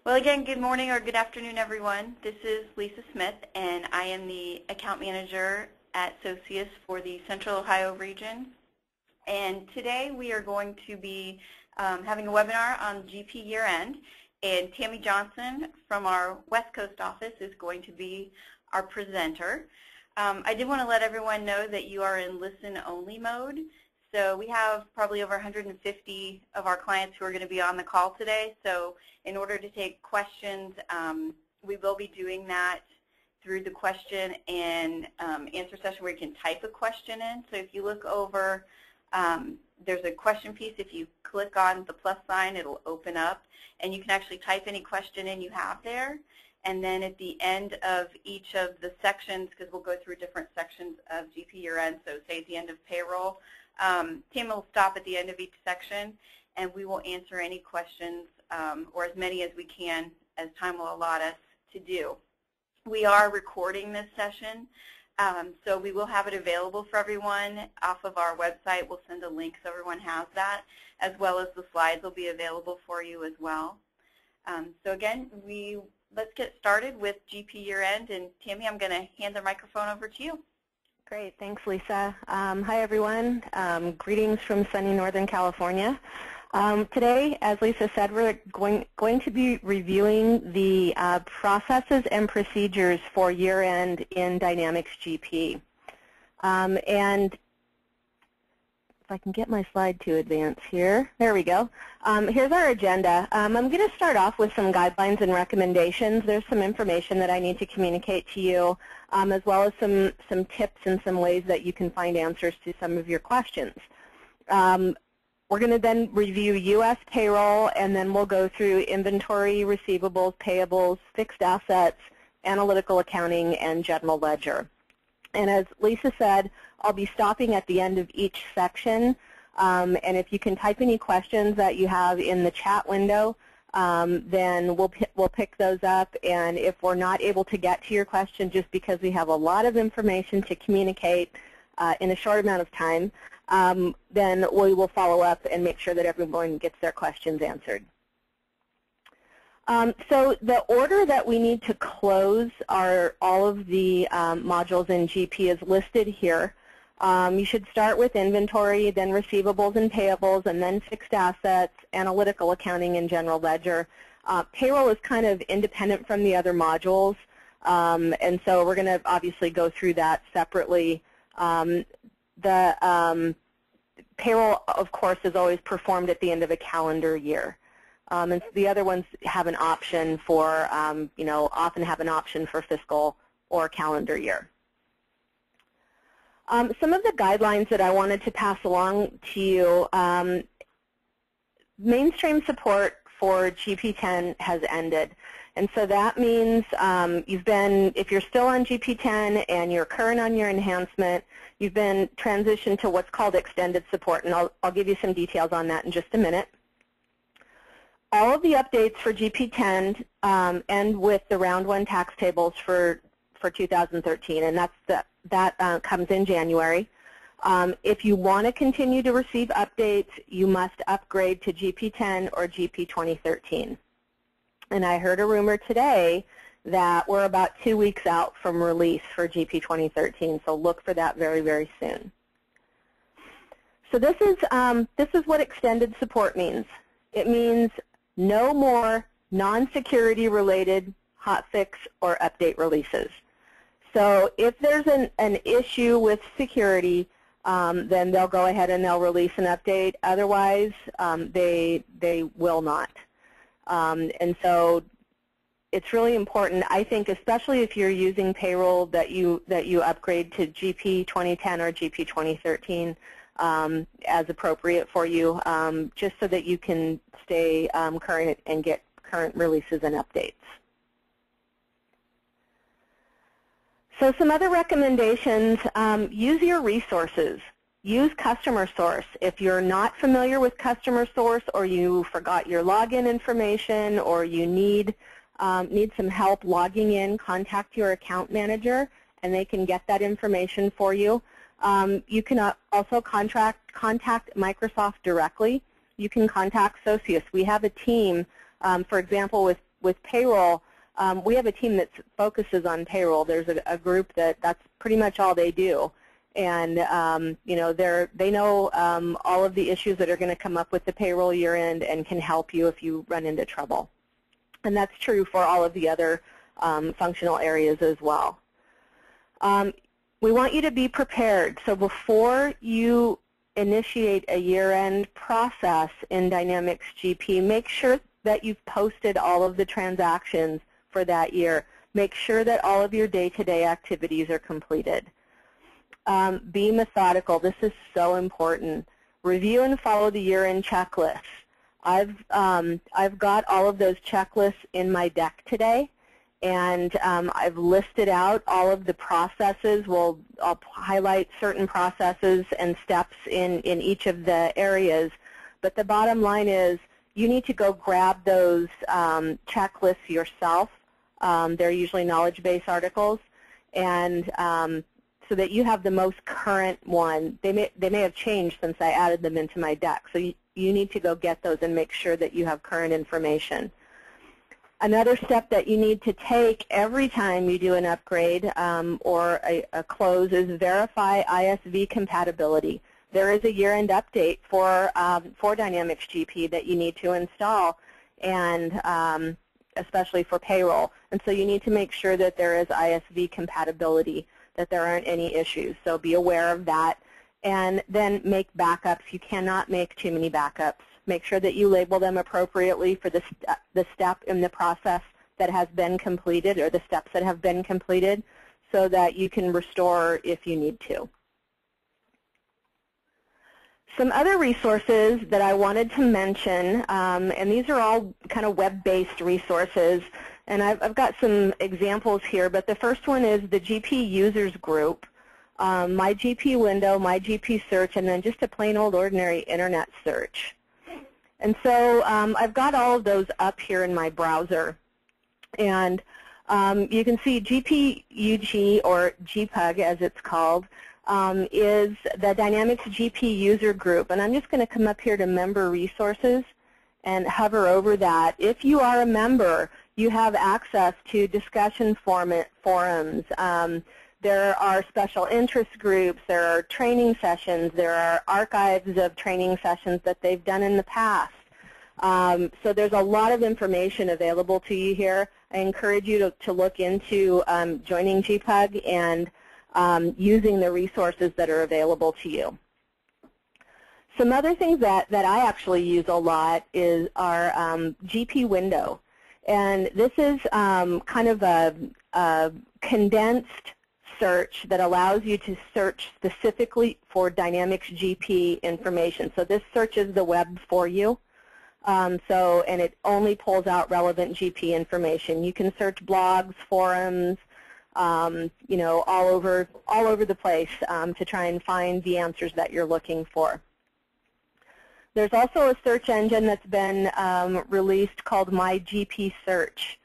Well, again, good morning or good afternoon, everyone. This is Lisa Smith, and I am the account manager at Socius for the Central Ohio region. And today we are going to be having a webinar on GP year-end, and Tammy Johnson from our West Coast office is going to be our presenter. I did want to let everyone know that you are in listen-only mode. So we have probably over 150 of our clients who are going to be on the call today. So in order to take questions, we will be doing that through the question and answer session where you can type a question in. So if you look over, there's a question piece. If you click on the plus sign, it'll open up, and you can actually type any question in you have there. And then at the end of each of the sections, because we'll go through different sections of GP year-end, so say at the end of payroll, Tim will stop at the end of each section, and we will answer any questions, or as many as we can, as time will allot us to do. We are recording this session, so we will have it available for everyone off of our website. We'll send a link so everyone has that, as well as the slides will be available for you as well. So again, let's get started with GP year-end, and Tammy, I'm going to hand the microphone over to you. Great, thanks Lisa. Hi everyone, greetings from sunny Northern California. Today, as Lisa said, we're going to be reviewing the processes and procedures for year-end in Dynamics GP. And if I can get my slide to advance here. There we go. Here's our agenda. I'm going to start off with some guidelines and recommendations. There's some information that I need to communicate to you, as well as some tips and some ways that you can find answers to some of your questions. We're going to then review U.S. payroll, and then we'll go through inventory, receivables, payables, fixed assets, analytical accounting, and general ledger. And as Lisa said, I'll be stopping at the end of each section, and if you can type any questions that you have in the chat window, then we'll pick those up, and if we're not able to get to your question just because we have a lot of information to communicate in a short amount of time, then we will follow up and make sure that everyone gets their questions answered. So the order that we need to close all of the modules in GP is listed here. You should start with inventory, then receivables and payables, and then fixed assets, analytical accounting, and general ledger. Payroll is kind of independent from the other modules, and so we're going to obviously go through that separately. The payroll, of course, is always performed at the end of a calendar year. And the other ones have an option for, often have an option for fiscal or calendar year. Some of the guidelines that I wanted to pass along to you, mainstream support for GP10 has ended. And so that means if you're still on GP10 and you're current on your enhancement, you've been transitioned to what's called extended support. And I'll give you some details on that in just a minute. All of the updates for GP10 end with the round 1 tax tables for 2013, and that comes in January. If you want to continue to receive updates, you must upgrade to GP10 or GP 2013. And I heard a rumor today that we're about 2 weeks out from release for GP 2013, so look for that very, very soon. So this is what extended support means. It means no more non-security related hotfix or update releases. So if there's an issue with security, then they'll go ahead and they'll release an update. Otherwise, they will not. And so it's really important, I think, especially if you're using payroll, that you upgrade to GP 2010 or GP 2013 as appropriate for you, just so that you can stay current and get current releases and updates. So some other recommendations, use your resources. Use CustomerSource. If you're not familiar with CustomerSource, or you forgot your login information, or you need some help logging in, contact your account manager and they can get that information for you. You can also contact Microsoft directly. You can contact Socius. We have a team, for example, with with payroll, we have a team that focuses on payroll. There's a group that's pretty much all they do. And you know, they know all of the issues that are going to come up with the payroll year-end and can help you if you run into trouble. And that's true for all of the other functional areas as well. We want you to be prepared. So before you initiate a year-end process in Dynamics GP, make sure that you've posted all of the transactions for that year. Make sure that all of your day-to-day activities are completed. Be methodical. This is so important. Review and follow the year-end checklists. I've got all of those checklists in my deck today, and I've listed out all of the processes. I'll highlight certain processes and steps in each of the areas. But the bottom line is you need to go grab those checklists yourself. They're usually knowledge base articles, and so that you have the most current one. They may have changed since I added them into my deck. So you need to go get those and make sure that you have current information. Another step that you need to take every time you do an upgrade or a close is verify ISV compatibility. There is a year-end update for Dynamics GP that you need to install, and especially for payroll. And so you need to make sure that there is ISV compatibility, that there aren't any issues. So be aware of that. And then make backups. You cannot make too many backups. Make sure that you label them appropriately for the step in the process that has been completed, or the steps that have been completed, so that you can restore if you need to. Some other resources that I wanted to mention, and these are all kind of web-based resources, and I've got some examples here, but the first one is the GP Users Group, My GP Window, My GP Search, and then just a plain old ordinary Internet search. And so I've got all of those up here in my browser. And you can see GPUG, or GPUG as it's called, is the Dynamics GP User Group. And I'm just going to come up here to Member Resources and hover over that. If you are a member, you have access to discussion forums. There are special interest groups. There are training sessions. There are archives of training sessions that they've done in the past. So there's a lot of information available to you here. I encourage you to look into joining GPUG and using the resources that are available to you. Some other things that I actually use a lot is our GP window. And this is kind of a condensed search that allows you to search specifically for Dynamics GP information. So this searches the web for you. And it only pulls out relevant GP information. You can search blogs, forums, you know, all over the place to try and find the answers that you're looking for. There's also a search engine that's been released called My GP Search.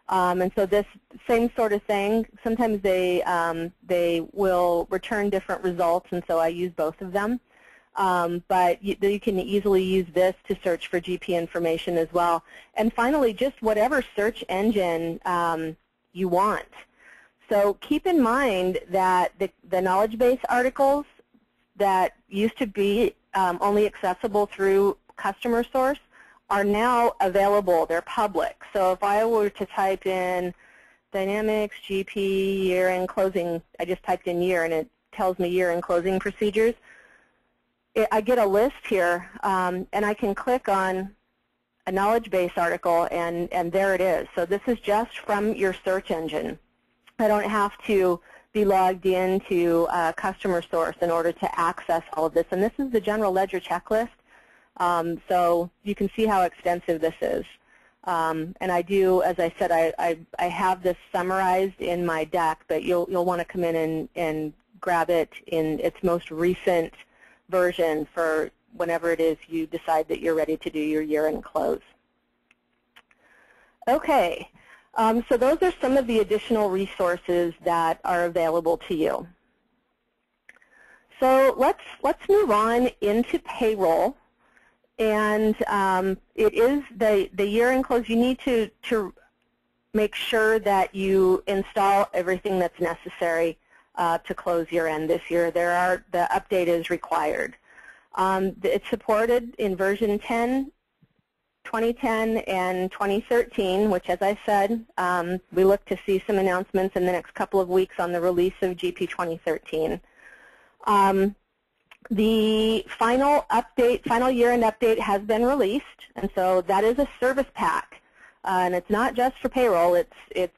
And so this same sort of thing, sometimes they will return different results, and so I use both of them. But you can easily use this to search for GP information as well. And finally, just whatever search engine you want. So keep in mind that the knowledge base articles that used to be only accessible through CustomerSource are now available. They're public. So if I were to type in Dynamics GP year-end closing, I just typed in year and it tells me year-end closing procedures. I get a list here, and I can click on a knowledge base article, and there it is. So this is just from your search engine. I don't have to be logged into CustomerSource in order to access all of this. And this is the general ledger checklist. So you can see how extensive this is. And I do, as I said, I have this summarized in my deck, but you'll want to come in and grab it in its most recent version for whenever it is you decide that you're ready to do your year-end close. Okay, so those are some of the additional resources that are available to you. So let's move on into payroll. And it is the year-end close. You need to make sure that you install everything that's necessary to close year end this year. The update is required. It's supported in version 10, 2010, and 2013, which, as I said, we look to see some announcements in the next couple of weeks on the release of GP 2013. The final year-end update has been released, and so that is a service pack, and it's not just for payroll. It's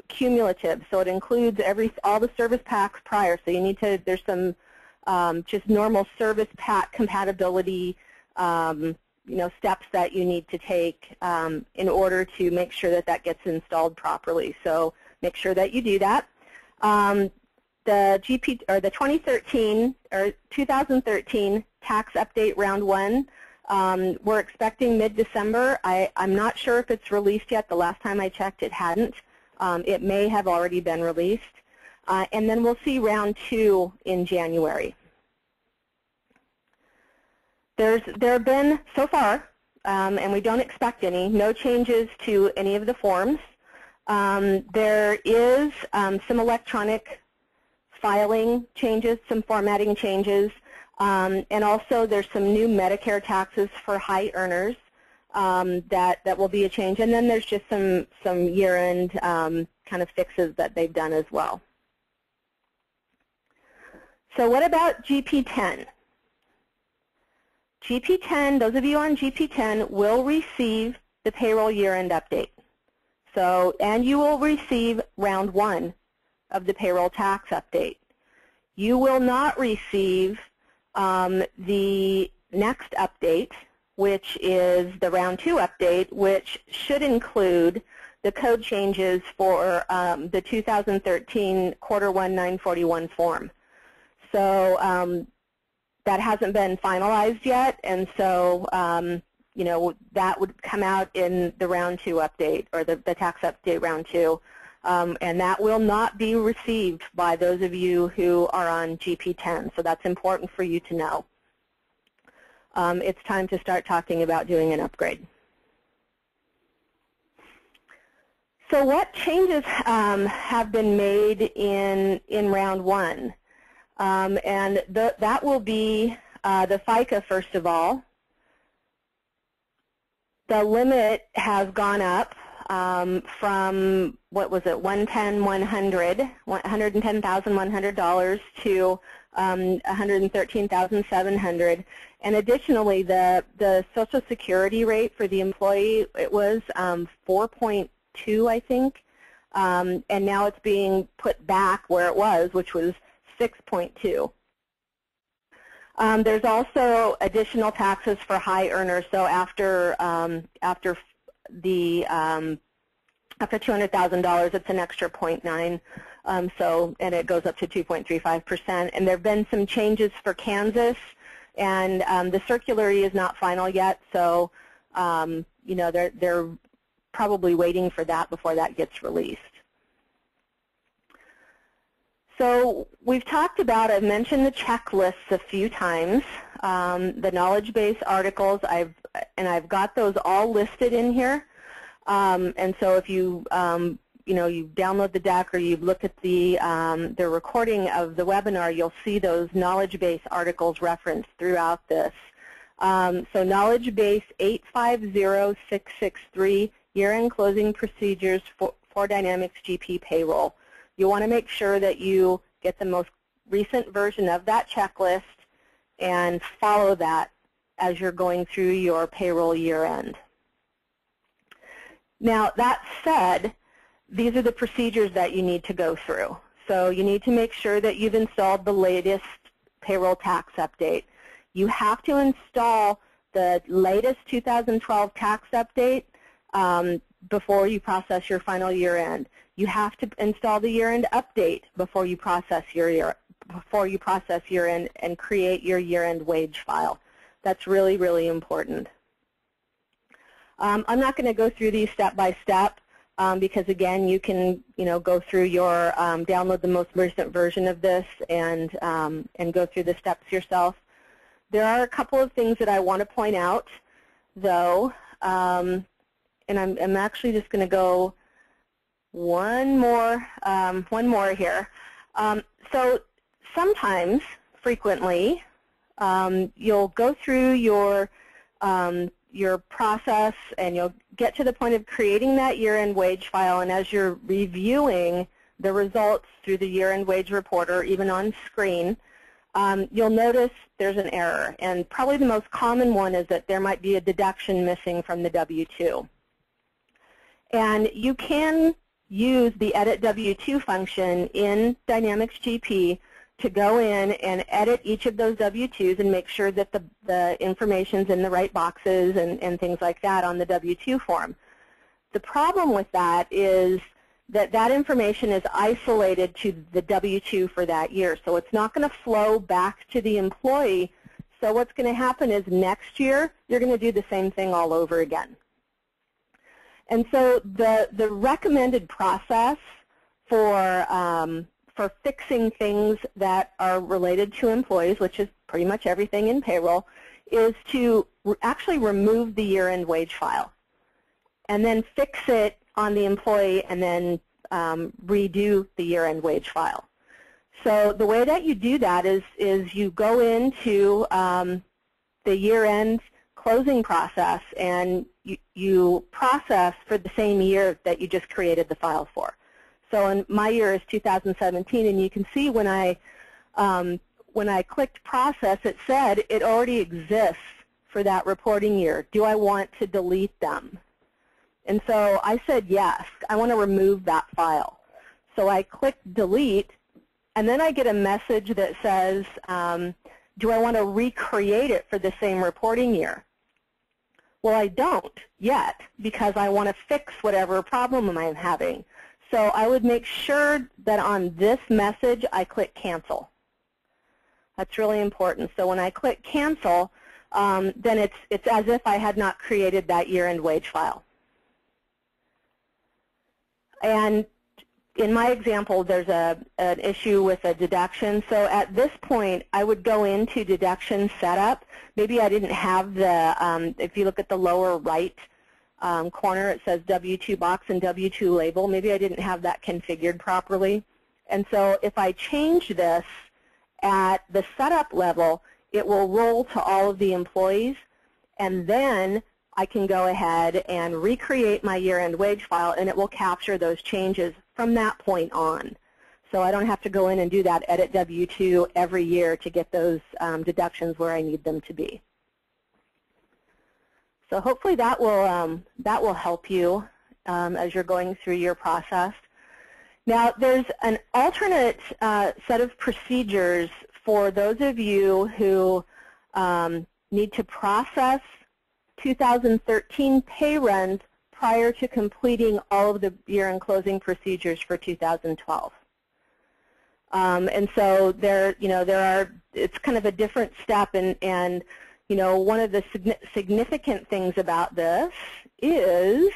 cumulative, so it includes all the service packs prior. So you need to. There's some just normal service pack compatibility, steps that you need to take in order to make sure that that gets installed properly. So make sure that you do that. The 2013 tax update round 1, we're expecting mid-December. I'm not sure if it's released yet. The last time I checked, it hadn't. It may have already been released. And then we'll see round 2 in January. There have been, so far, and we don't expect any, no changes to any of the forms. There is some electronic filing changes, some formatting changes, and also there's some new Medicare taxes for high earners that will be a change. And then there's just some year-end kind of fixes that they've done as well. So what about GP10? GP10, those of you on GP10 will receive the payroll year-end update. So, and you will receive round 1 of the payroll tax update. You will not receive the next update, which is the round 2 update, which should include the code changes for the 2013 quarter 1 941 form. So that hasn't been finalized yet, and so that would come out in the round 2 update, or the tax update round 2. And that will not be received by those of you who are on GP10, so that's important for you to know. It's time to start talking about doing an upgrade. So what changes have been made in round 1? And that will be the FICA, first of all. The limit has gone up from, what was it, $110,100 to $113,700. And additionally, the Social Security rate for the employee, it was 4.2, I think, and now it's being put back where it was, which was 6.2. There's also additional taxes for high earners. So after $200,000, it's an extra 0.9. And it goes up to 2.35%. And there have been some changes for Kansas, and the circular is not final yet. So they're probably waiting for that before that gets released. So we've talked about, I've mentioned the checklists a few times, the knowledge base articles, I've got those all listed in here. And so if you you download the deck or you've looked at the recording of the webinar, you'll see those knowledge base articles referenced throughout this. So knowledge base 850663, year-end closing procedures for Dynamics GP payroll. You want to make sure that you get the most recent version of that checklist and follow that as you're going through your payroll year-end. Now, that said, these are the procedures that you need to go through. So you need to make sure that you've installed the latest payroll tax update. You have to install the latest 2012 tax update before you process your final year-end. You have to install the year-end update before you process year-end and create your year-end wage file. That's really, really important. I'm not going to go through these step by step because, again, you can go through your download the most recent version of this and go through the steps yourself. There are a couple of things that I want to point out, though, and I'm actually just going to go one more here. So sometimes, frequently, you'll go through your process and you'll get to the point of creating that year-end wage file, and as you're reviewing the results through the year-end wage report or even on screen, you'll notice there's an error. And probably the most common one is that there might be a deduction missing from the W-2. And you can use the Edit W-2 function in Dynamics GP to go in and edit each of those W-2s and make sure that the information's in the right boxes and things like that on the W-2 form. The problem with that is that that information is isolated to the W-2 for that year. So it's not going to flow back to the employee. So what's going to happen is next year, you're going to do the same thing all over again. And so the recommended process for fixing things that are related to employees, which is pretty much everything in payroll, is to actually remove the year-end wage file and then fix it on the employee and then redo the year-end wage file. So the way that you do that is you go into the year-end closing process and you process for the same year that you just created the file for. So in my year is 2017, and you can see when I clicked process, it said it already exists for that reporting year. Do I want to delete them? And so I said yes, I want to remove that file. So I clicked delete, and then I get a message that says, do I want to recreate it for the same reporting year? Well, I don't yet because I want to fix whatever problem I'm having. So I would make sure that on this message I click cancel. That's really important. So when I click cancel, then it's as if I had not created that year-end wage file. And in my example, there's an issue with a deduction. So at this point, I would go into deduction setup. Maybe I didn't have the, if you look at the lower right corner, it says W-2 box and W-2 label. Maybe I didn't have that configured properly. And so if I change this at the setup level, it will roll to all of the employees, and then I can go ahead and recreate my year-end wage file, and it will capture those changes from that point on. So I don't have to go in and do that edit W-2 every year to get those deductions where I need them to be. So hopefully that will help you as you're going through your process. Now there's an alternate set of procedures for those of you who need to process 2013 pay runs prior to completing all of the year-end closing procedures for 2012. And so there are, it's kind of a different step, and one of the significant things about this is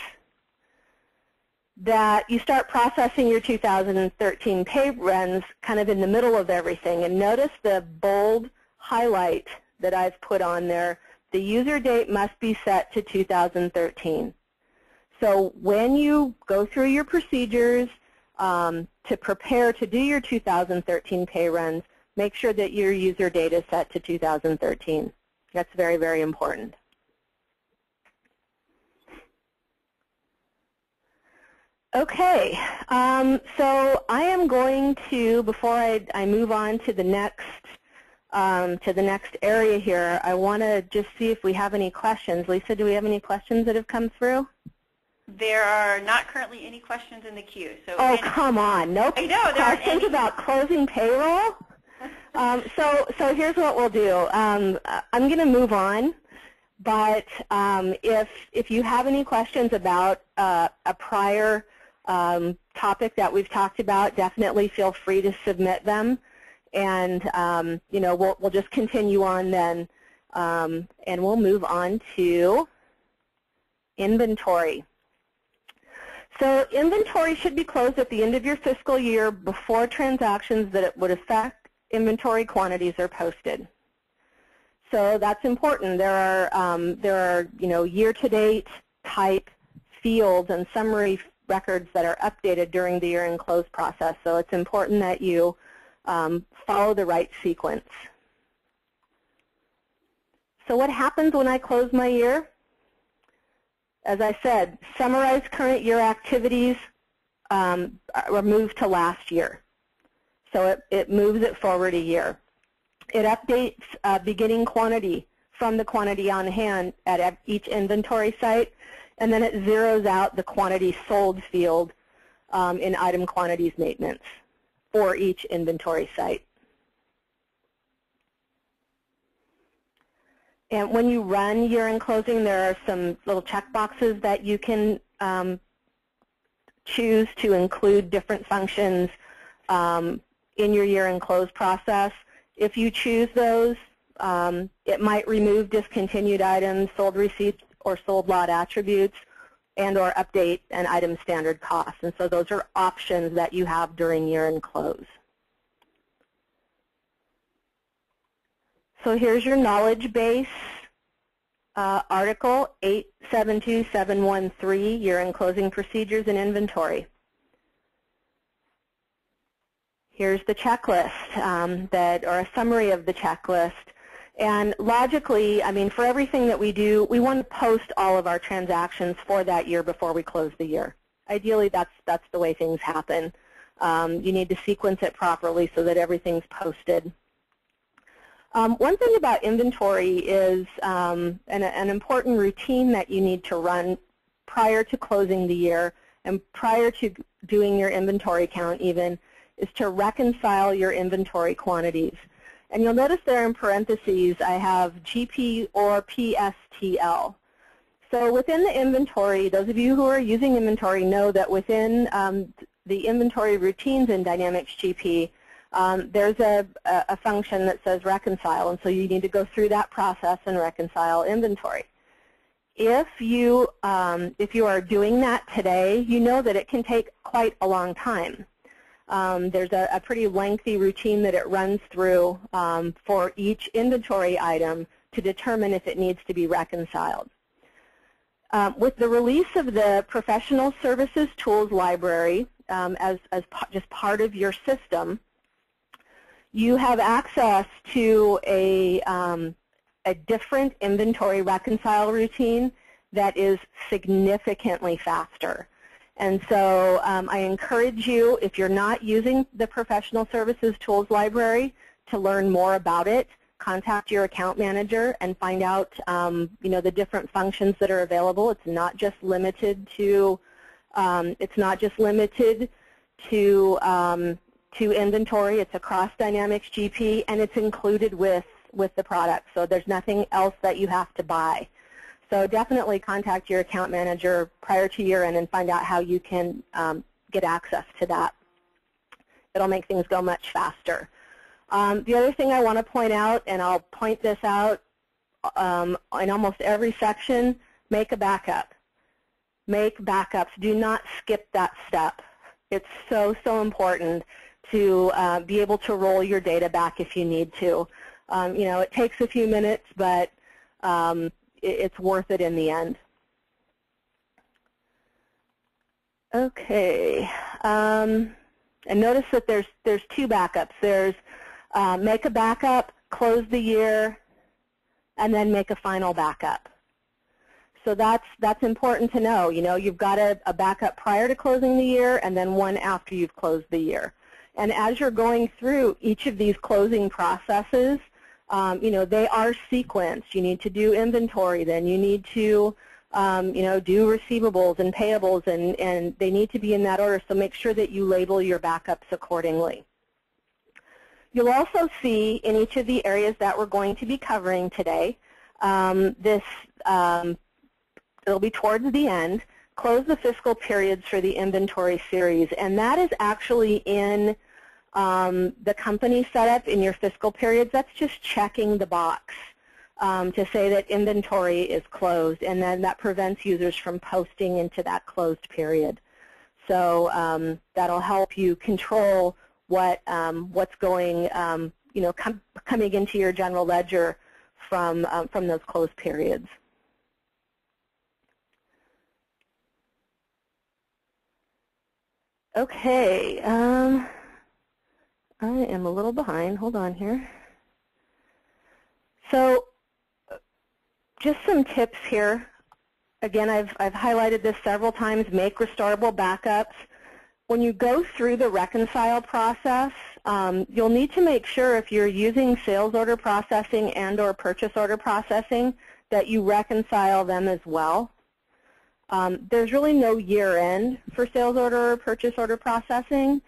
that you start processing your 2013 pay runs kind of in the middle of everything. And notice the bold highlight that I've put on there. The user date must be set to 2013. So when you go through your procedures to prepare to do your 2013 pay runs, make sure that your user date is set to 2013. That's very, very important. Okay, so I am going to, before I move on to the next area here, I want to just see if we have any questions. Lisa, do we have any questions that have come through? There are not currently any questions in the queue. So come on, no questions about closing payroll? So here's what we'll do. I'm going to move on, but if you have any questions about a prior topic that we've talked about, definitely feel free to submit them, and we'll just continue on then, and we'll move on to inventory. So inventory should be closed at the end of your fiscal year before transactions that it would affect inventory quantities are posted. So that's important. There are year-to-date type fields and summary records that are updated during the year-end close process. So it's important that you follow the right sequence. So what happens when I close my year? As I said, summarize current year activities are moved to last year. So it moves it forward a year. It updates beginning quantity from the quantity on hand at each inventory site, and then it zeroes out the quantity sold field in item quantities maintenance for each inventory site. And when you run year-end closing, there are some little check boxes that you can choose to include different functions in your year-end close process. If you choose those, it might remove discontinued items, sold receipts, or sold lot attributes, and or update an item standard cost. And so those are options that you have during year-end close. So here's your knowledge base article 872713, year-end closing procedures and inventory. Here's the checklist or a summary of the checklist. And logically, I mean, for everything that we do, we want to post all of our transactions for that year before we close the year. Ideally, that's the way things happen. You need to sequence it properly so that everything's posted. One thing about inventory is an important routine that you need to run prior to closing the year and prior to doing your inventory count even is to reconcile your inventory quantities. And you'll notice there in parentheses I have GP or PSTL. So within the inventory, those of you who are using inventory know that within the inventory routines in Dynamics GP, there's a function that says reconcile, and so you need to go through that process and reconcile inventory. If you are doing that today, you know that it can take quite a long time. There's a pretty lengthy routine that it runs through for each inventory item to determine if it needs to be reconciled. With the release of the Professional Services Tools Library as just part of your system, you have access to a different inventory reconcile routine that is significantly faster. And so I encourage you, if you're not using the Professional Services Tools Library, to learn more about it. Contact your account manager and find out the different functions that are available. It's not just limited to inventory. It's across Dynamics GP, and it's included with the product. So there's nothing else that you have to buy. So definitely contact your account manager prior to year-end and find out how you can get access to that. It'll make things go much faster. The other thing I want to point out, and I'll point this out in almost every section, make a backup. Make backups. Do not skip that step. It's so, so important to be able to roll your data back if you need to. It takes a few minutes, but it's worth it in the end. Okay, and notice that there's two backups. There's make a backup, close the year, and then make a final backup. So that's important to know. You've got a backup prior to closing the year and then one after you've closed the year. And as you're going through each of these closing processes, they are sequenced. You need to do inventory, then you need to, do receivables and payables, and they need to be in that order. So make sure that you label your backups accordingly. You'll also see in each of the areas that we're going to be covering today, it'll be towards the end, close the fiscal periods for the inventory series, and that is actually in the company setup in your fiscal periods. That's just checking the box to say that inventory is closed, and then that prevents users from posting into that closed period. So that'll help you control what's going, coming into your general ledger from those closed periods. Okay, I am a little behind. Hold on here. So just some tips here. Again, I've highlighted this several times. Make restorable backups. When you go through the reconcile process, you'll need to make sure if you're using sales order processing and or purchase order processing that you reconcile them as well. There's really no year-end for sales order or purchase order processing,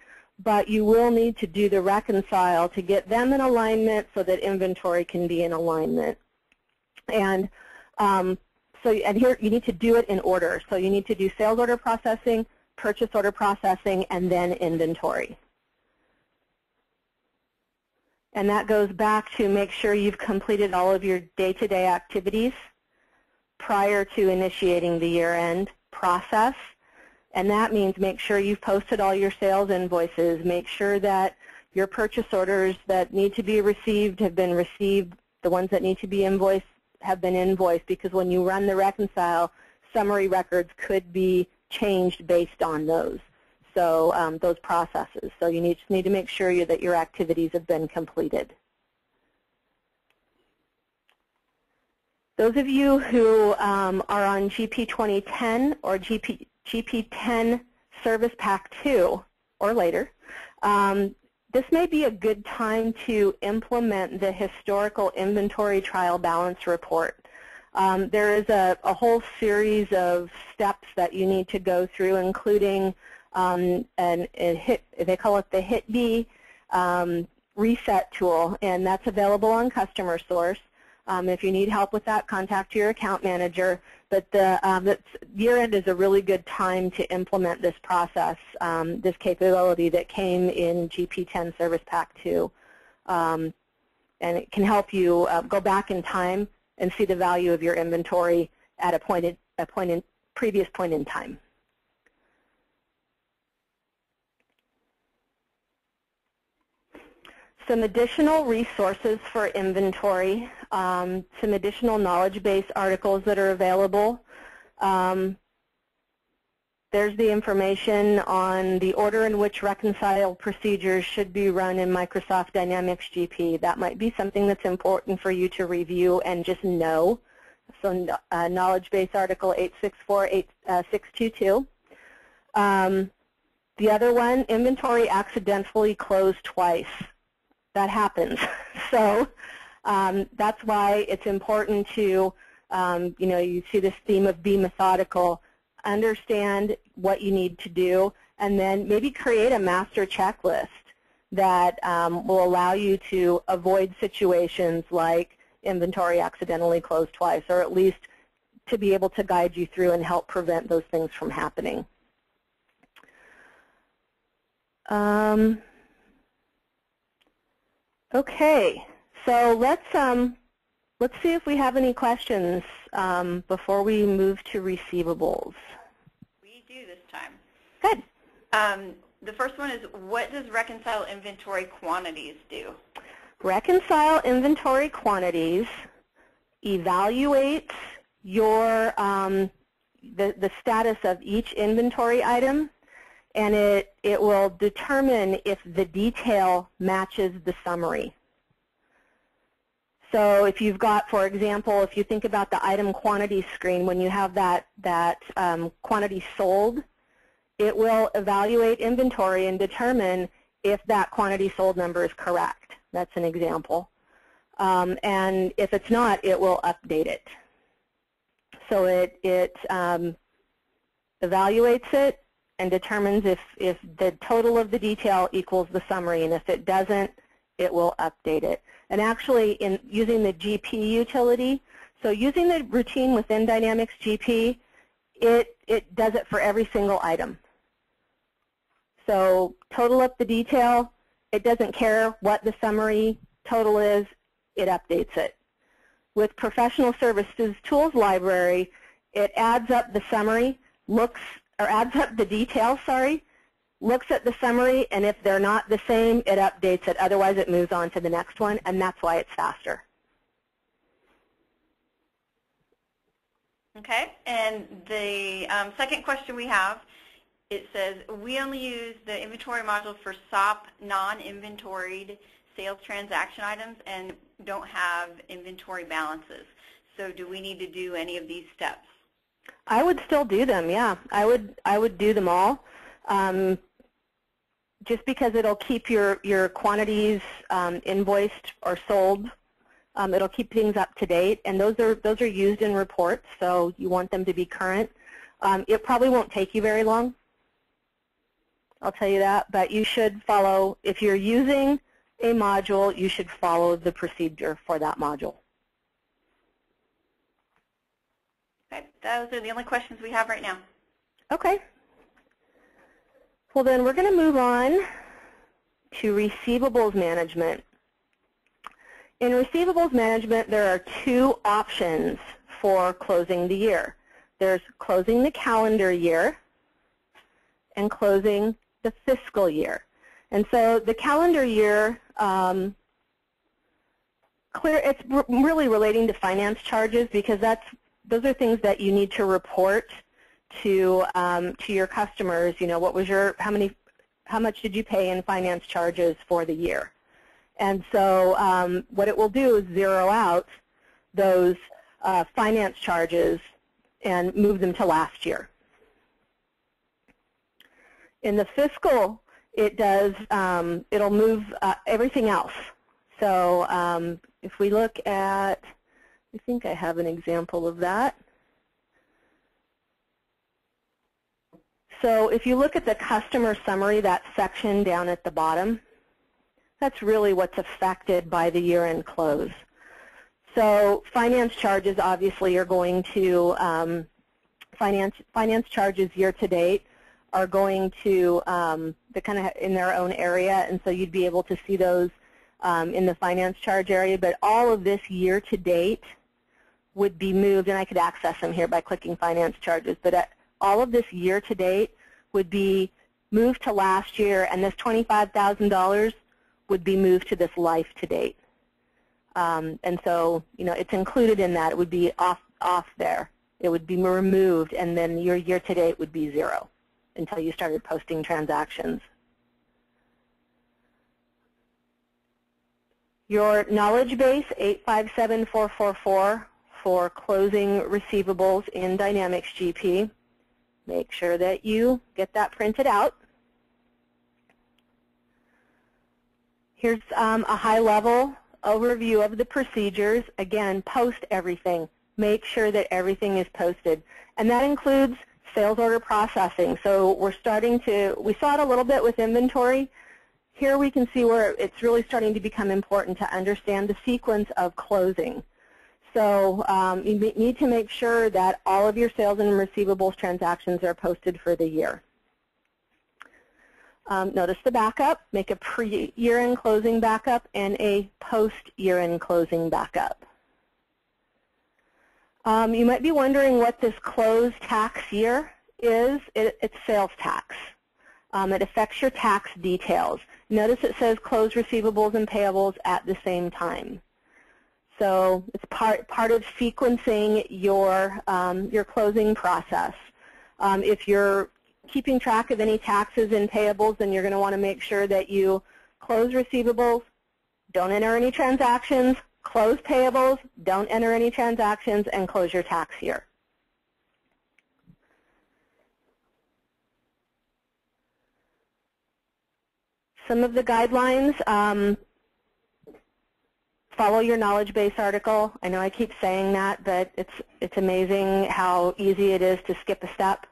but you will need to do the reconcile to get them in alignment so that inventory can be in alignment. And here you need to do it in order. So you need to do sales order processing, purchase order processing, and then inventory. And that goes back to make sure you've completed all of your day-to-day activities prior to initiating the year-end process. And that means make sure you've posted all your sales invoices, make sure that your purchase orders that need to be received have been received, the ones that need to be invoiced have been invoiced, because when you run the reconcile, summary records could be changed based on those. So those processes. So you just need to make sure that your activities have been completed. Those of you who are on GP 2010 or GP 10 Service Pack 2 or later, this may be a good time to implement the historical inventory trial balance report. There is a whole series of steps that you need to go through, including they call it the HITB reset tool, and that's available on CustomerSource. If you need help with that, contact your account manager. But the year-end is a really good time to implement this process, this capability that came in GP10 Service Pack 2. And it can help you go back in time and see the value of your inventory at a previous point in time. Some additional resources for inventory, some additional knowledge base articles that are available. There's the information on the order in which reconcile procedures should be run in Microsoft Dynamics GP. That might be something that's important for you to review and just know. So knowledge base article 864-622. The other one, inventory accidentally closed twice. That happens. So that's why it's important to, you see this theme of be methodical, understand what you need to do, and then maybe create a master checklist that will allow you to avoid situations like inventory accidentally closed twice, or at least to be able to guide you through and help prevent those things from happening. Okay, so let's see if we have any questions before we move to receivables. We do this time. Good. The first one is, what does reconcile inventory quantities do? Reconcile inventory quantities evaluates your the status of each inventory item, and it will determine if the detail matches the summary. So if you've got, for example, if you think about the item quantity screen, when you have that quantity sold, it will evaluate inventory and determine if that quantity sold number is correct. That's an example. And if it's not, it will update it. So it evaluates it and determines if the total of the detail equals the summary, and if it doesn't, it will update it. And actually, in using the GP utility, so using the routine within Dynamics GP, it does it for every single item. So total up the detail, it doesn't care what the summary total is, it updates it. With Professional Services Tools Library, it adds up the summary, adds up the detail, looks at the summary, and if they're not the same, it updates it. Otherwise, it moves on to the next one, and that's why it's faster. Okay, and the second question we have it says, we only use the inventory module for SOP non-inventoried sales transaction items and don't have inventory balances. So do we need to do any of these steps? I would still do them, yeah. I would do them all. Just because it'll keep your quantities invoiced or sold. It'll keep things up to date, and those are used in reports, so you want them to be current. It probably won't take you very long, I'll tell you that, but you should follow, if you're using a module, you should follow the procedure for that module. Okay, those are the only questions we have right now. Okay. Well, then we're going to move on to receivables management. In receivables management, there are two options for closing the year. There's closing the calendar year and closing the fiscal year. And so the calendar year, it's really relating to finance charges because those are things that you need to report to your customers. You know, what was how much did you pay in finance charges for the year? And so what it will do is zero out those finance charges and move them to last year. In the fiscal, it'll move everything else. So if we look at, I think I have an example of that. So if you look at the customer summary, that section down at the bottom, that's really what's affected by the year-end close. So finance charges obviously are going to, finance charges year-to-date are going to, they're kind of in their own area, and so you'd be able to see those in the finance charge area, but all of this year-to-date would be moved, and I could access them here by clicking finance charges, but all of this year-to-date would be moved to last year, and this $25,000 would be moved to this life-to-date. And so, you know, it's included in that. It would be off there. It would be removed, and then your year-to-date would be zero until you started posting transactions. Your knowledge base, 857444, for closing receivables in Dynamics GP. Make sure that you get that printed out. Here's a high-level overview of the procedures. Again, post everything. Make sure that everything is posted. And that includes sales order processing. So we saw it a little bit with inventory. Here we can see where it's really starting to become important to understand the sequence of closing. So you need to make sure that all of your sales and receivables transactions are posted for the year. Notice the backup. Make a pre-year-end closing backup and a post-year-end closing backup. You might be wondering what this closed tax year is. It's sales tax. It affects your tax details. Notice it says close receivables and payables at the same time. So it's part of sequencing your closing process. If you're keeping track of any taxes and payables, then you're going to want to make sure that you close receivables, don't enter any transactions, close payables, don't enter any transactions, and close your tax year. Some of the guidelines, follow your knowledge base article. I know I keep saying that, but it's amazing how easy it is to skip a step.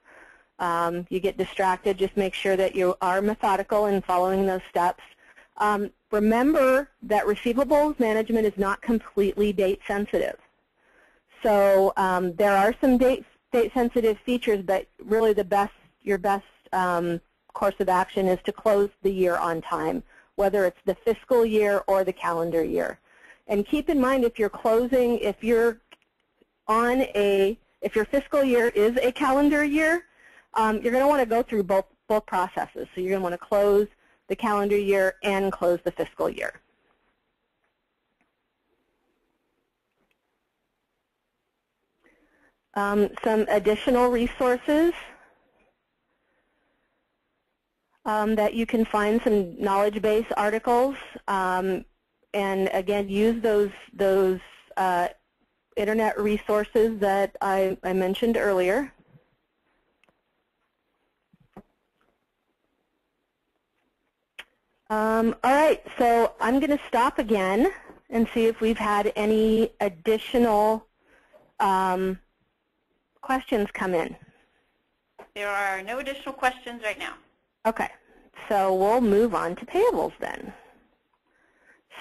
You get distracted. Just make sure that you are methodical in following those steps. Remember that receivables management is not completely date sensitive. So there are some date sensitive features, but really your best course of action is to close the year on time, whether it's the fiscal year or the calendar year. And keep in mind, if your fiscal year is a calendar year, you're going to want to go through both processes. So you're going to want to close the calendar year and close the fiscal year. Some additional resources. that you can find some knowledge base articles, and again, use those internet resources that I mentioned earlier. All right, so I'm going to stop again and see if we've had any additional questions come in. There are no additional questions right now. Okay, so we'll move on to payables then.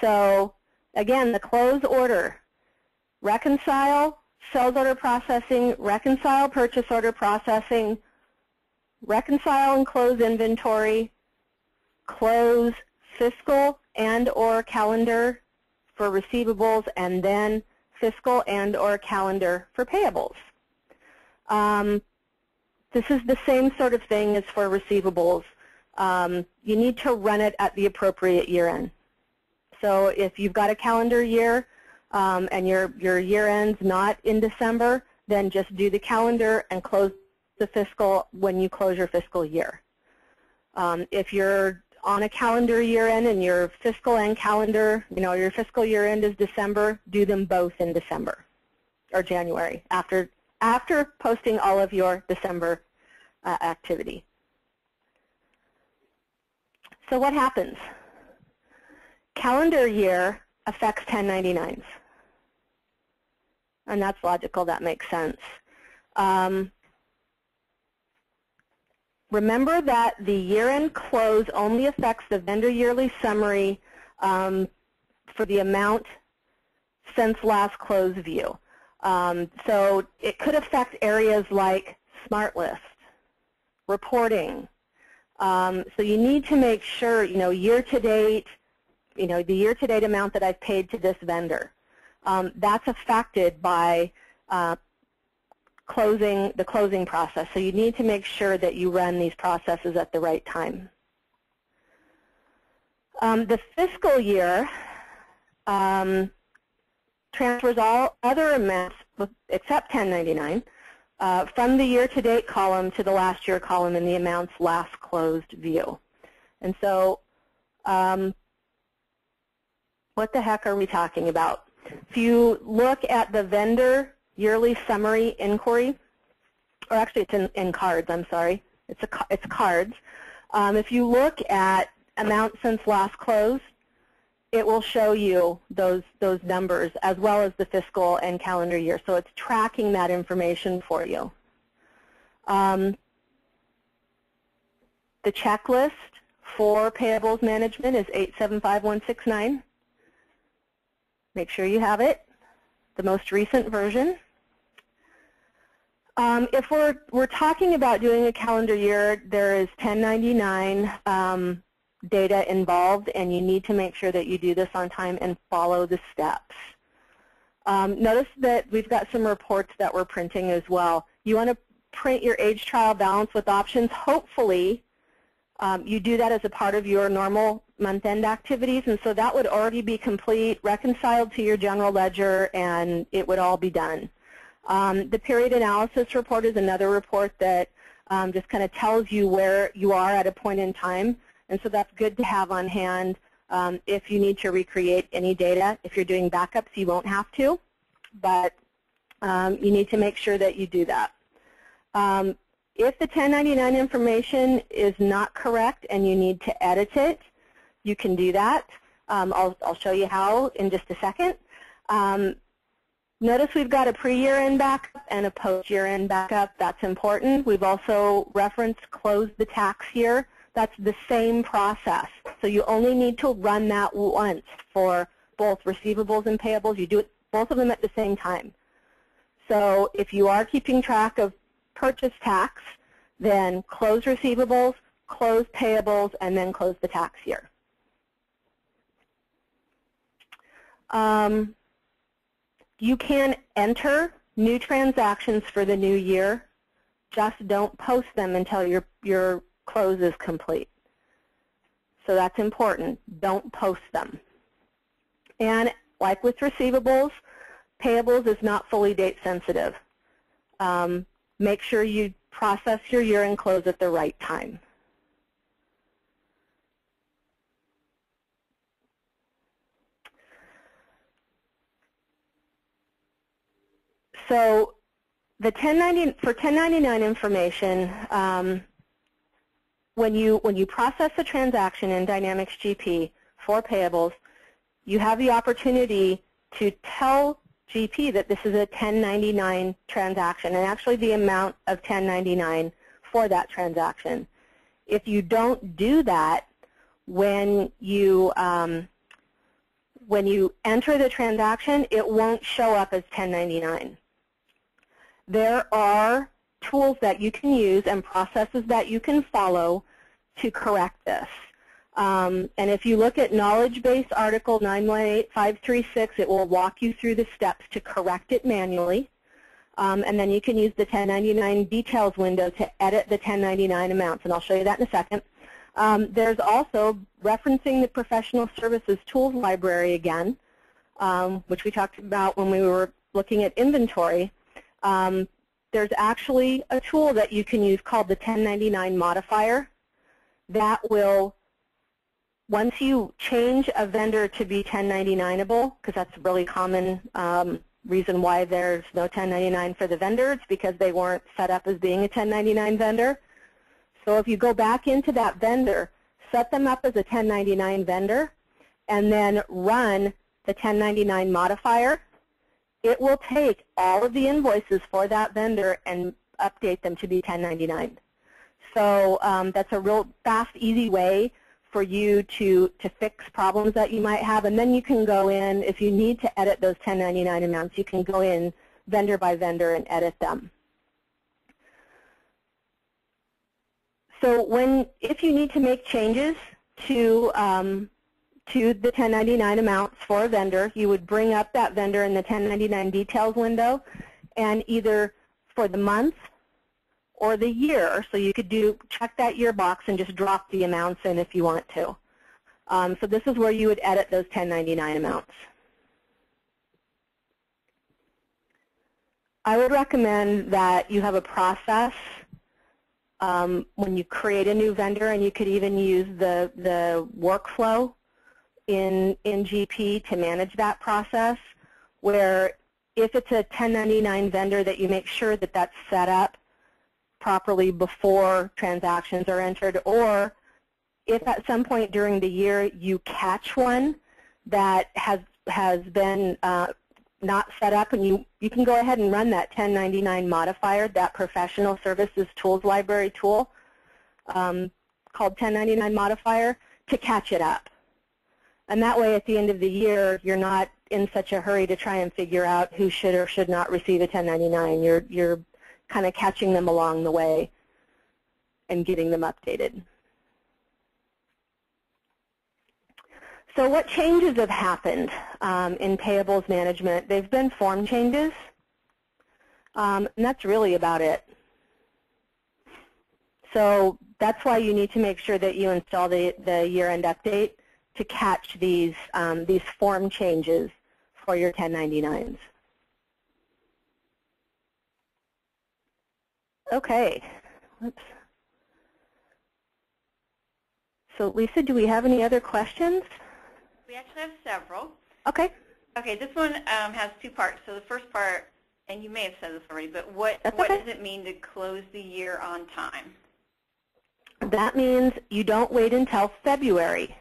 So again, the close order, reconcile sales order processing, reconcile purchase order processing, reconcile and close inventory, close fiscal and or calendar for receivables, and then fiscal and or calendar for payables. This is the same sort of thing as for receivables. You need to run it at the appropriate year end. So if you've got a calendar year and your year end's not in December, then just do the calendar and close the fiscal when you close your fiscal year. If you're on a calendar year end and your fiscal and calendar, your fiscal year end is December, do them both in December or January after posting all of your December activity. So what happens? Calendar year affects 1099s. And that's logical, that makes sense. Remember that the year-end close only affects the vendor yearly summary for the amount since last close view. So it could affect areas like smart list, reporting. So you need to make sure, year-to-date, the year-to-date amount that I've paid to this vendor. That's affected by the closing process. So you need to make sure that you run these processes at the right time. The fiscal year transfers all other amounts except 1099 from the year-to-date column to the last year column in the amounts last closed view. And so what the heck are we talking about? If you look at the vendor yearly summary inquiry, or actually it's in cards, I'm sorry. It's cards. If you look at amount since last close, it will show you those numbers as well as the fiscal and calendar year. So it's tracking that information for you. The checklist for payables management is 875169. Make sure you have it, the most recent version. If we're talking about doing a calendar year, there is 1099 data involved, and you need to make sure that you do this on time and follow the steps. Notice that we've got some reports that we're printing as well. You want to print your age trial balance with options. Hopefully, you do that as a part of your normal month-end activities, and so that would already be complete, reconciled to your general ledger, and it would all be done. The period analysis report is another report that just kind of tells you where you are at a point in time, and so that's good to have on hand if you need to recreate any data. If you're doing backups, you won't have to, but you need to make sure that you do that. If the 1099 information is not correct and you need to edit it, you can do that. I'll show you how in just a second. Notice we've got a pre-year-end backup and a post-year-end backup. That's important. We've also referenced close the tax year. That's the same process. So you only need to run that once for both receivables and payables. You do it, both of them at the same time. So if you are keeping track of purchase tax, then close receivables, close payables, and then close the tax year. You can enter new transactions for the new year. Just don't post them until your close is complete. So that's important. Don't post them. And like with receivables, payables is not fully date sensitive. Make sure you process your year-end close at the right time. So the for 1099 information, when you process a transaction in Dynamics GP for payables, you have the opportunity to tell GP that this is a 1099 transaction and actually the amount of 1099 for that transaction. If you don't do that, when you enter the transaction, it won't show up as 1099. There are tools that you can use and processes that you can follow to correct this. And if you look at Knowledge Base Article 918536, it will walk you through the steps to correct it manually. And then you can use the 1099 details window to edit the 1099 amounts, and I'll show you that in a second. There's also referencing the Professional Services Tools Library again, which we talked about when we were looking at inventory. There's actually a tool that you can use called the 1099 Modifier that will, once you change a vendor to be 1099able, because that's a really common reason why there's no 1099 for the vendor, it's because they weren't set up as being a 1099 vendor. So if you go back into that vendor, set them up as a 1099 vendor, and then run the 1099 modifier, it will take all of the invoices for that vendor and update them to be 1099. So that's a real fast, easy way for you to fix problems that you might have. And then you can go in, if you need to edit those 1099 amounts, you can go in vendor by vendor and edit them. So if you need to make changes to the 1099 amounts for a vendor, you would bring up that vendor in the 1099 details window, and either for the month or the year, so you could check that year box and just drop the amounts in if you want to. So this is where you would edit those 1099 amounts. I would recommend that you have a process when you create a new vendor, and you could even use the workflow in GP to manage that process, where if it's a 1099 vendor, that you make sure that that's set up properly before transactions are entered, or if at some point during the year you catch one that has been not set up, and you can go ahead and run that 1099 modifier, that Professional Services Tools Library tool called 1099 Modifier, to catch it up. And that way at the end of the year, you're not in such a hurry to try and figure out who should or should not receive a 1099. You're kind of catching them along the way and getting them updated. So what changes have happened in payables management? They've been form changes, and that's really about it. So that's why you need to make sure that you install the year-end update to catch these form changes for your 1099s. Okay. Oops. So Lisa, do we have any other questions? We actually have several. Okay. Okay, this one has two parts. So the first part, and you may have said this already, but what okay. does it mean to close the year on time? That means you don't wait until February.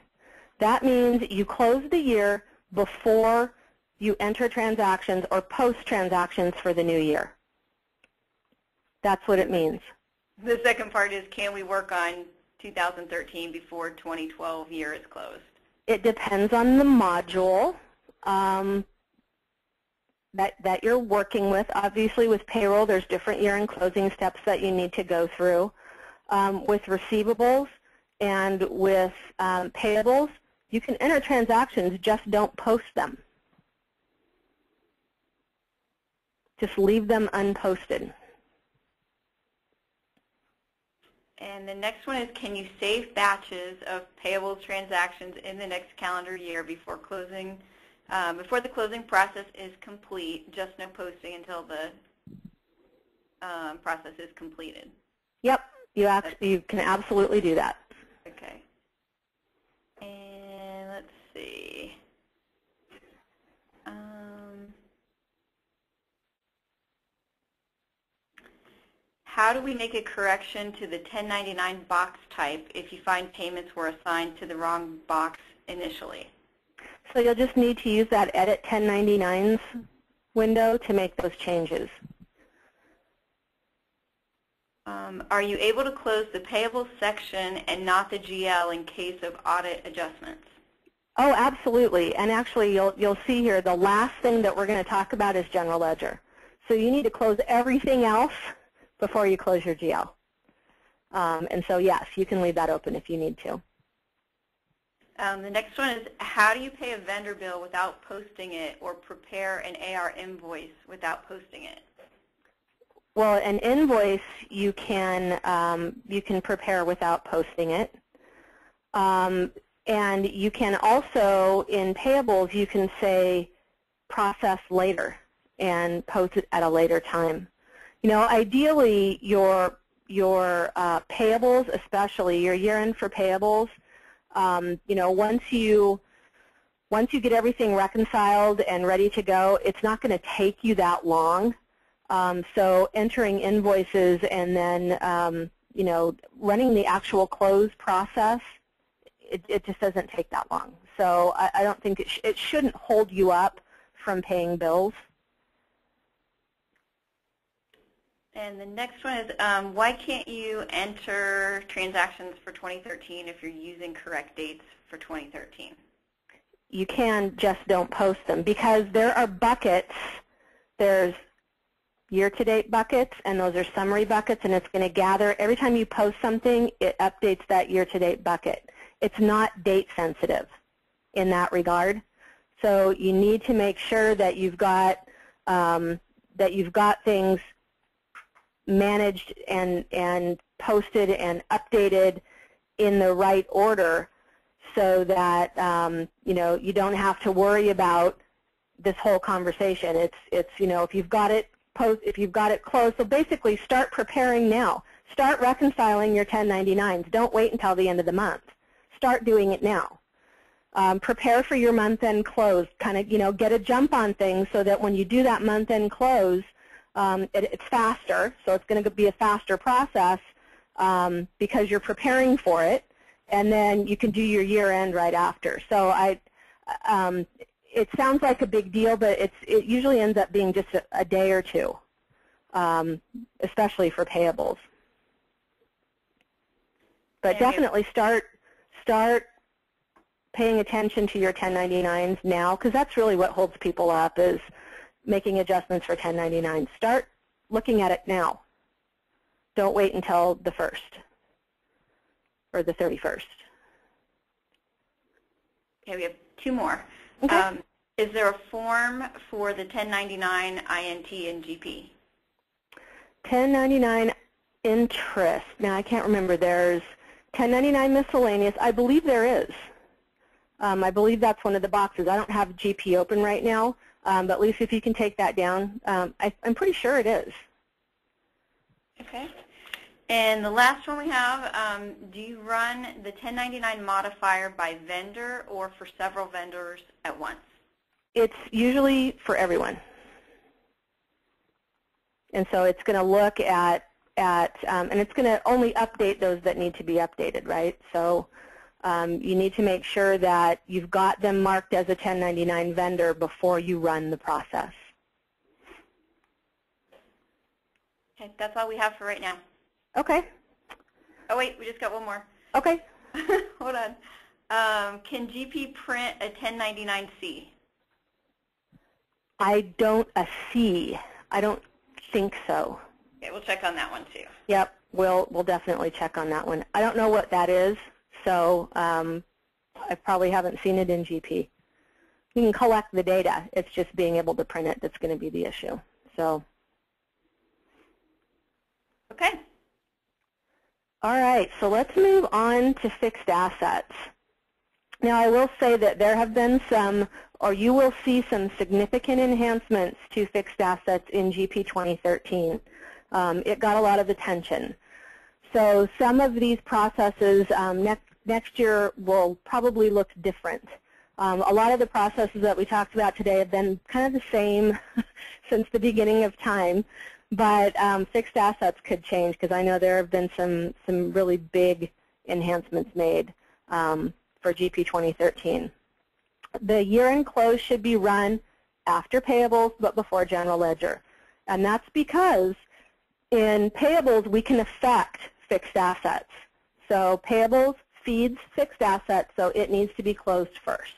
That means you close the year before you enter transactions or post transactions for the new year. That's what it means. The second part is, can we work on 2013 before 2012 year is closed? It depends on the module that you're working with. Obviously, with payroll, there's different year-end closing steps that you need to go through. With receivables and with payables, you can enter transactions, just don't post them. Just leave them unposted. And the next one is, can you save batches of payables transactions in the next calendar year before closing, before the closing process is complete, just no posting until the process is completed? Yep, you can absolutely do that. Okay. And let's see. how do we make a correction to the 1099 box type if you find payments were assigned to the wrong box initially? So you'll just need to use that Edit 1099s window to make those changes. Are you able to close the payables section and not the GL in case of audit adjustments? Oh, absolutely. And actually, you'll see here the last thing that we're going to talk about is general ledger. So you need to close everything else before you close your GL. And so, yes, you can leave that open if you need to. The next one is, how do you pay a vendor bill without posting it or prepare an AR invoice without posting it? Well, an invoice you can prepare without posting it. And you can also, in payables, you can say process later and post it at a later time. You know, ideally, your payables, especially your year-end for payables, you know, once you get everything reconciled and ready to go, it's not going to take you that long. So entering invoices and then, you know, running the actual close process, it just doesn't take that long. So I don't think it shouldn't hold you up from paying bills. And the next one is, why can't you enter transactions for 2013 if you're using correct dates for 2013? You can, just don't post them because there are buckets. There's year-to-date buckets, and those are summary buckets, and it's going to gather. Every time you post something, it updates that year-to-date bucket. It's not date sensitive in that regard. So you need to make sure that you've got things managed and posted and updated in the right order, so that you know, you don't have to worry about this whole conversation. It's you know, if you've got it closed, so basically start preparing now. Start reconciling your 1099s. Don't wait until the end of the month. Start doing it now. Prepare for your month-end close. Kind of, you know, get a jump on things so that when you do that month-end close, it's faster. So it's going to be a faster process because you're preparing for it, and then you can do your year-end right after. So it sounds like a big deal, but it usually ends up being just a day or two, especially for payables. But definitely start paying attention to your 1099s now, because that's really what holds people up, is making adjustments for 1099s. Start looking at it now. Don't wait until the 1st or the 31st. Okay, we have two more. Okay. Is there a form for the 1099 INT and GP? 1099 interest. Now, I can't remember. There's 1099 miscellaneous. I believe there is. I believe that's one of the boxes. I don't have GP open right now, but Lisa, if you can take that down, I'm pretty sure it is. Okay. And the last one we have, do you run the 1099 modifier by vendor or for several vendors at once? It's usually for everyone. And so it's going to look at and it's going to only update those that need to be updated, right? So you need to make sure that you've got them marked as a 1099 vendor before you run the process. Okay, that's all we have for right now. Okay. Oh, wait, we just got one more. Okay. Hold on. Can GP print a 1099-C? I don't think so. Okay, we'll check on that one too. Yep, we'll definitely check on that one. I don't know what that is, so I probably haven't seen it in GP. You can collect the data. It's just being able to print it that's going to be the issue. So. Okay. All right, so let's move on to fixed assets. Now, I will say that there have been some, or you will see some significant enhancements to fixed assets in GP 2013. It got a lot of attention. So some of these processes next year will probably look different. A lot of the processes that we talked about today have been kind of the same since the beginning of time. But fixed assets could change because I know there have been some really big enhancements made for GP 2013. The year-end close should be run after payables but before general ledger. And that's because in payables we can affect fixed assets. So payables feeds fixed assets, so it needs to be closed first.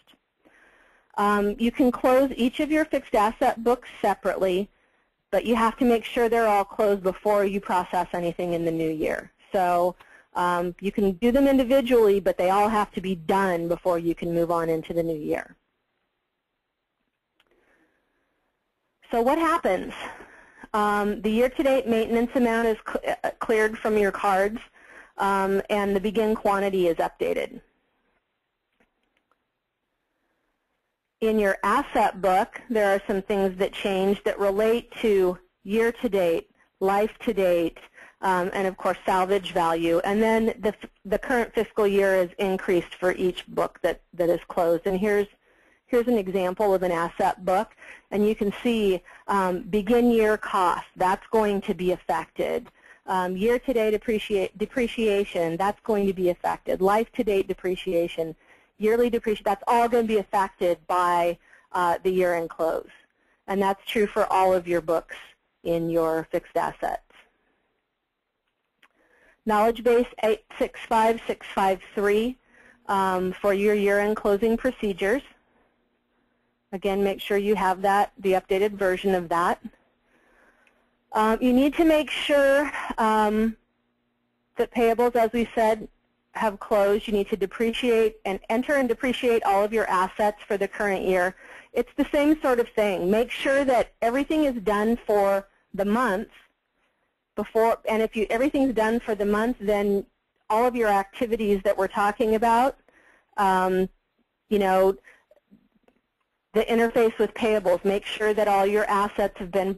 You can close each of your fixed asset books separately, but you have to make sure they're all closed before you process anything in the new year. So you can do them individually, but they all have to be done before you can move on into the new year. So what happens? The year-to-date maintenance amount is cleared from your cards, and the begin quantity is updated. In your asset book, there are some things that change that relate to year-to-date, life-to-date, and of course salvage value. And then the current fiscal year is increased for each book that is closed. And here's an example of an asset book. And you can see begin year cost, that's going to be affected. Year-to-date depreciation, that's going to be affected. Life-to-date depreciation, yearly depreciation, that's all going to be affected by the year-end close. And that's true for all of your books in your fixed assets. Knowledge base 865653 for your year-end closing procedures. Again, make sure you have that, the updated version of that. You need to make sure that payables, as we said, have closed. You need to depreciate and enter and depreciate all of your assets for the current year. It's the same sort of thing. Make sure that everything is done for the month before, and if everything's done for the month, then all of your activities that we're talking about, you know, the interface with payables, make sure that all your assets have been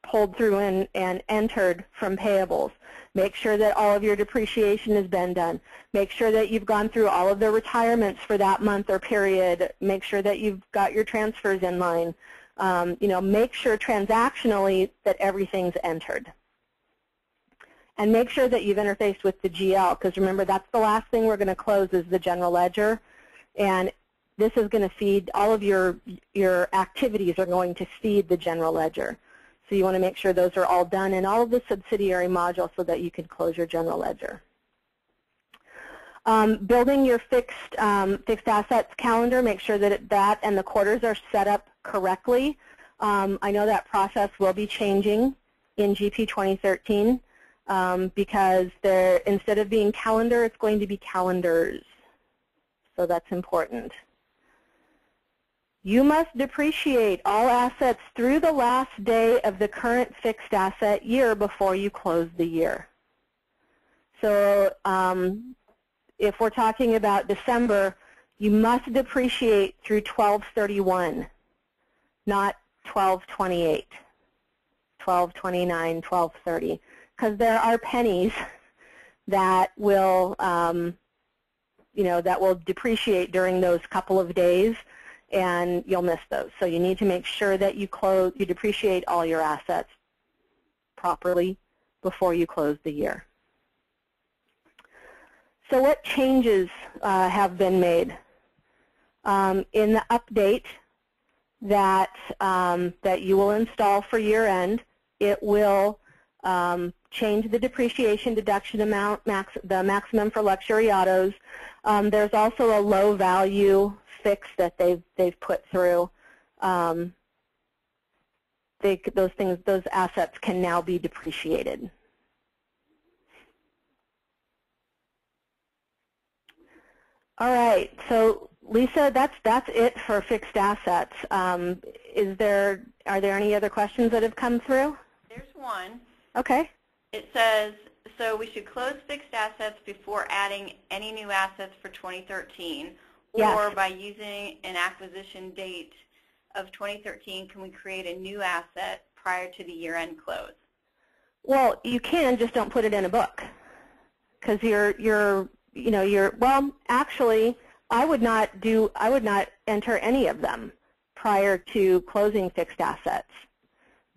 pulled through and entered from payables. Make sure that all of your depreciation has been done. Make sure that you've gone through all of the retirements for that month or period. Make sure that you've got your transfers in line. You know, make sure transactionally that everything's entered. And make sure that you've interfaced with the GL, because remember, that's the last thing we're going to close is the general ledger. And this is going to feed, all of your activities are going to feed the general ledger. So you want to make sure those are all done in all of the subsidiary modules so that you can close your general ledger. Building your fixed assets calendar, make sure that that and the quarters are set up correctly. I know that process will be changing in GP 2013 because instead of being calendar, it's going to be calendars. So that's important. You must depreciate all assets through the last day of the current fixed asset year before you close the year. So if we're talking about December, you must depreciate through 12/31, not 12/28, 12/29, 12/30, because there are pennies that will, you know, that will depreciate during those couple of days, and you'll miss those. So you need to make sure that you depreciate all your assets properly before you close the year. So what changes have been made? In the update that you will install for year-end, it will change the depreciation deduction amount, the maximum for luxury autos. There's also a low value fix that they've put through. Those assets can now be depreciated. All right, so Lisa, that's it for fixed assets. Are there any other questions that have come through? There's one. Okay. It says, so we should close fixed assets before adding any new assets for 2013, or yes, by using an acquisition date of 2013, can we create a new asset prior to the year-end close? Well, you can, just don't put it in a book, because well, actually, I would not enter any of them prior to closing fixed assets,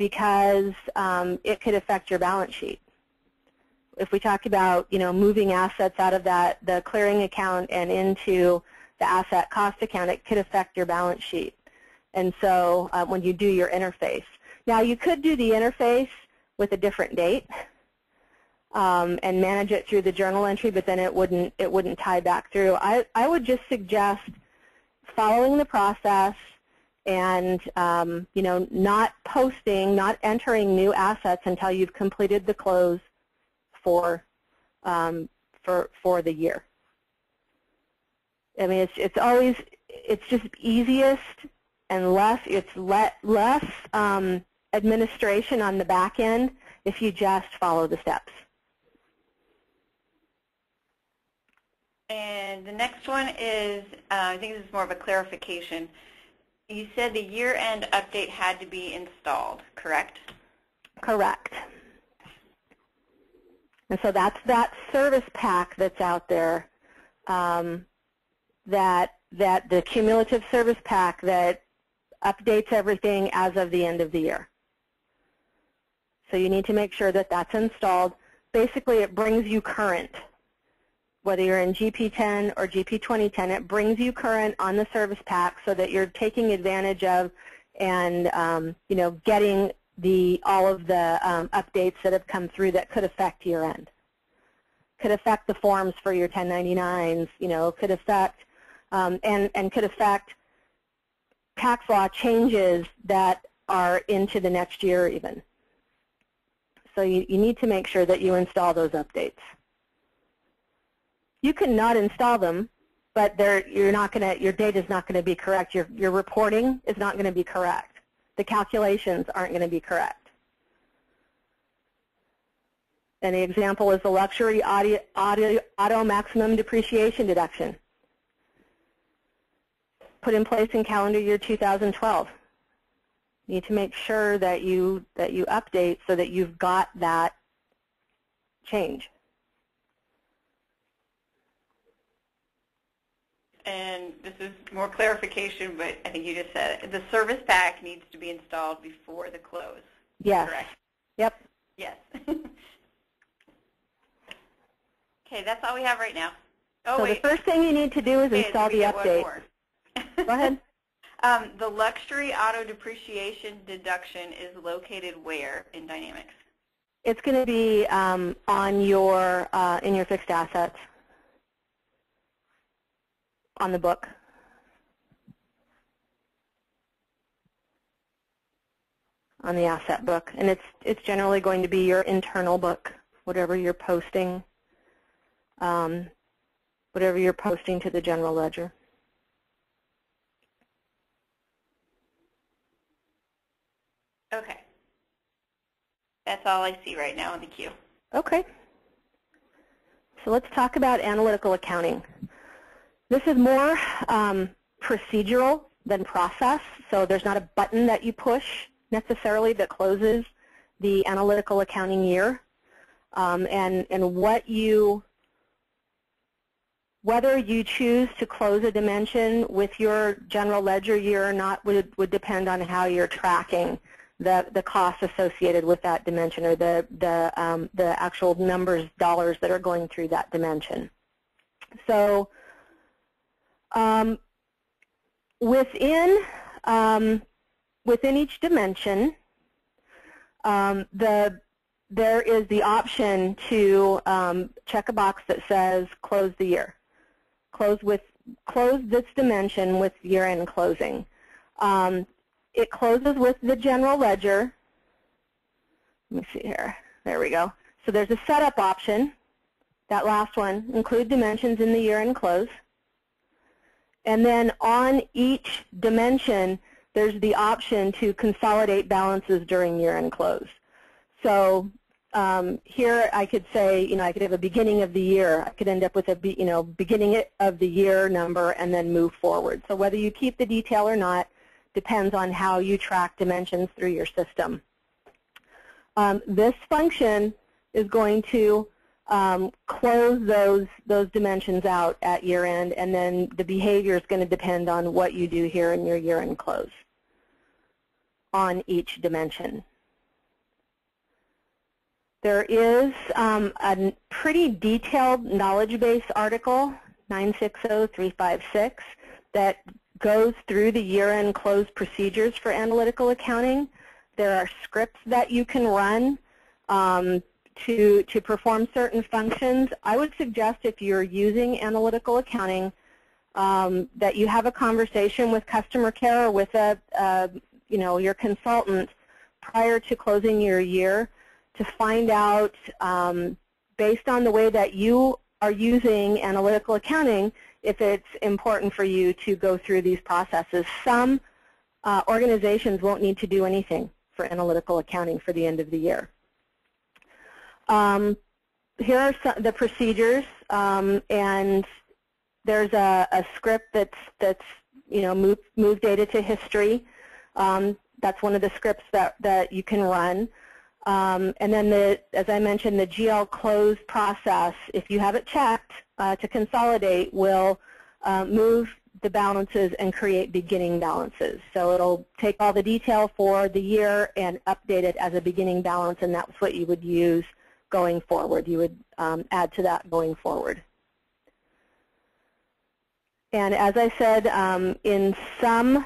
because it could affect your balance sheet. If we talk about, moving assets out of the clearing account and into the asset cost account, it could affect your balance sheet. And so when you do your interface. Now you could do the interface with a different date and manage it through the journal entry, but then it wouldn't tie back through. I would just suggest following the process and not entering new assets until you've completed the close for the year. I mean, it's just easiest and less administration on the back end if you just follow the steps. And the next one is, I think this is more of a clarification. You said the year-end update had to be installed, correct? Correct. And so that's that service pack that's out there, that the cumulative service pack that updates everything as of the end of the year. So you need to make sure that that's installed. Basically, it brings you current. Whether you're in GP10 or GP2010, it brings you current on the service pack so that you're taking advantage of and getting all of the updates that have come through that could affect year end. Could affect the forms for your 1099s, could affect and could affect tax law changes that are into the next year even. So you need to make sure that you install those updates. You can not install them, but your data is not going to be correct. Your reporting is not going to be correct. The calculations aren't going to be correct. And the example is the luxury auto maximum depreciation deduction, put in place in calendar year 2012. You need to make sure that you update so that you've got that change. And this is more clarification, but I think you just said it. The service pack needs to be installed before the close. Yes. Correct? Yep. Yes. Okay, that's all we have right now. Oh, so wait. The first thing you need to do is install the update. Go ahead. The luxury auto depreciation deduction is located where in Dynamics? It's going to be on your in your fixed assets on the book. On the asset book, and it's generally going to be your internal book, whatever you're posting, to the general ledger. Okay. That's all I see right now in the queue. Okay. So let's talk about analytical accounting. This is more procedural than process, so there's not a button that you push necessarily that closes the analytical accounting year. And whether you choose to close a dimension with your general ledger year or not would depend on how you're tracking the costs associated with that dimension, or the actual dollars that are going through that dimension. So within each dimension, there is the option to check a box that says close the year. Close this dimension with year-end closing. It closes with the general ledger. Let me see here. There we go. So there's a setup option. That last one, include dimensions in the year-end close. And then on each dimension, there's the option to consolidate balances during year-end close. So here I could say, I could have a beginning of the year. I could end up with a beginning of the year number and then move forward. So whether you keep the detail or not depends on how you track dimensions through your system. This function is going to close those dimensions out at year end, and then the behavior is going to depend on what you do here in your year-end close on each dimension. There is a pretty detailed knowledge base article, 960356, that goes through the year-end close procedures for analytical accounting. There are scripts that you can run to perform certain functions. I would suggest if you're using analytical accounting that you have a conversation with customer care or with your consultant prior to closing your year to find out, based on the way that you are using analytical accounting, if it's important for you to go through these processes. Some organizations won't need to do anything for analytical accounting for the end of the year. Here are the procedures, and there's a script that's move data to history. That's one of the scripts that you can run. And then, as I mentioned, the GL close process, if you have it checked to consolidate, will move the balances and create beginning balances. So it'll take all the detail for the year and update it as a beginning balance, and that's what you would use going forward. You would add to that going forward. And as I said, in some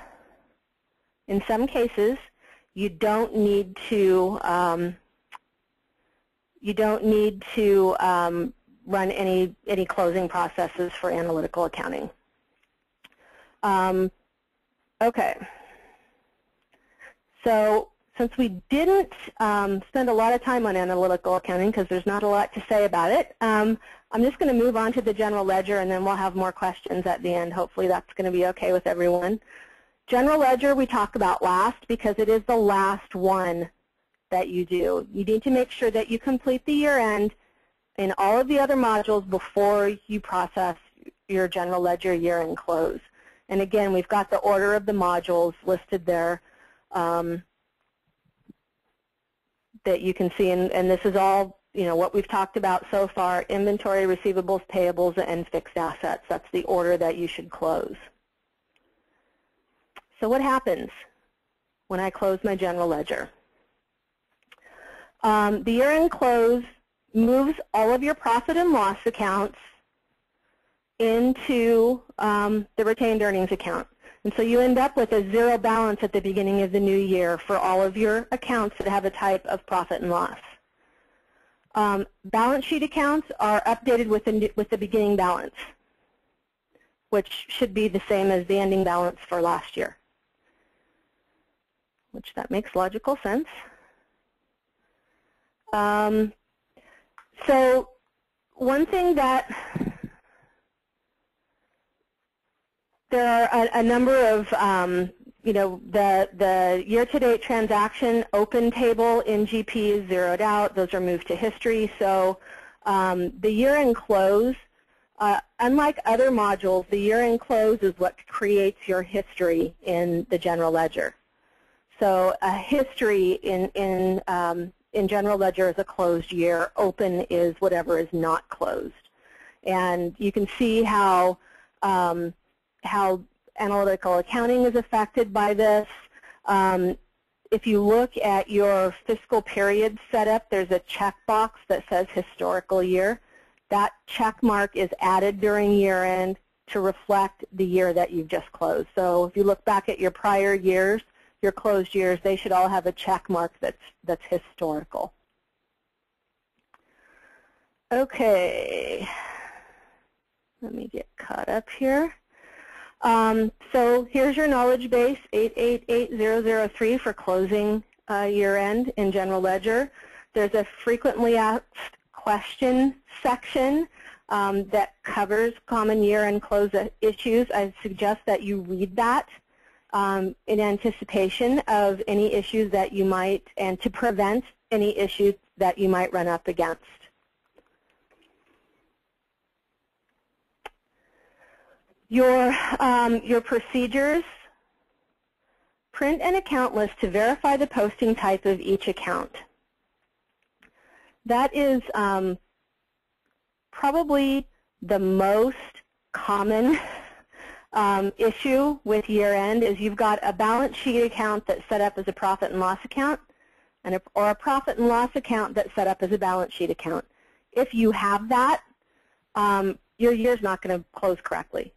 cases, you don't need to run any closing processes for analytical accounting. Okay. So since we didn't spend a lot of time on analytical accounting because there's not a lot to say about it, I'm just going to move on to the general ledger, and then we'll have more questions at the end. Hopefully that's going to be okay with everyone. General ledger we talk about last because it is the last one that you do. You need to make sure that you complete the year-end in all of the other modules before you process your general ledger year-end close. And again, we've got the order of the modules listed there that you can see, and this is all what we've talked about so far: inventory, receivables, payables, and fixed assets. That's the order that you should close. So what happens when I close my general ledger? The year-end close moves all of your profit and loss accounts into the retained earnings account. And so you end up with a zero balance at the beginning of the new year for all of your accounts that have a type of profit and loss. Balance sheet accounts are updated with the beginning balance, which should be the same as the ending balance for last year, which that makes logical sense. So one thing that there are a number of, the year-to-date transaction open table in GP is zeroed out. Those are moved to history. So the year-end close, unlike other modules, the year-end close is what creates your history in the general ledger. So a history in general ledger is a closed year. Open is whatever is not closed. And you can see how analytical accounting is affected by this. If you look at your fiscal period setup, there's a checkbox that says historical year. That check mark is added during year-end to reflect the year that you've just closed. So if you look back at your prior years, your closed years, they should all have a check mark that's historical. Okay, let me get caught up here. So here's your knowledge base, 888003 for closing year-end in general ledger. There's a frequently asked question section that covers common year-end close issues. I suggest that you read that in anticipation of any issues that you might, and to prevent any issues that you might run up against. Your procedures: print an account list to verify the posting type of each account. That is probably the most common issue with year-end. Is you've got a balance sheet account that's set up as a profit and loss account, or a profit and loss account that's set up as a balance sheet account. If you have that, your year's not going to close correctly.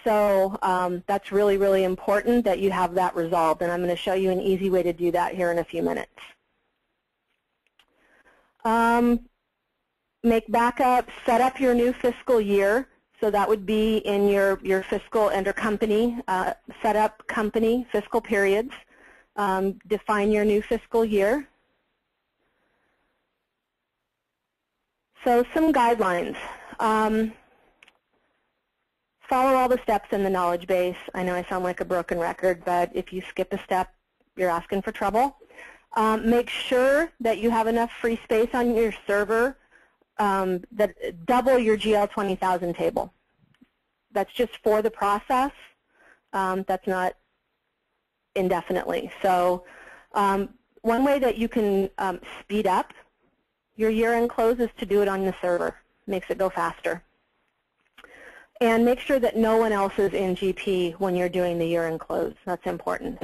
So that's really, really important that you have that resolved, and I'm going to show you an easy way to do that here in a few minutes. Make backups, set up your new fiscal year. So that would be in your fiscal under company, set up company fiscal periods. Define your new fiscal year. So some guidelines. Follow all the steps in the knowledge base. I know I sound like a broken record, but if you skip a step, you're asking for trouble. Make sure that you have enough free space on your server that double your GL 20,000 table. That's just for the process. That's not indefinitely. So one way that you can speed up your year-end close is to do it on the server. Makes it go faster. And make sure that no one else is in GP when you're doing the year-end close. That's important.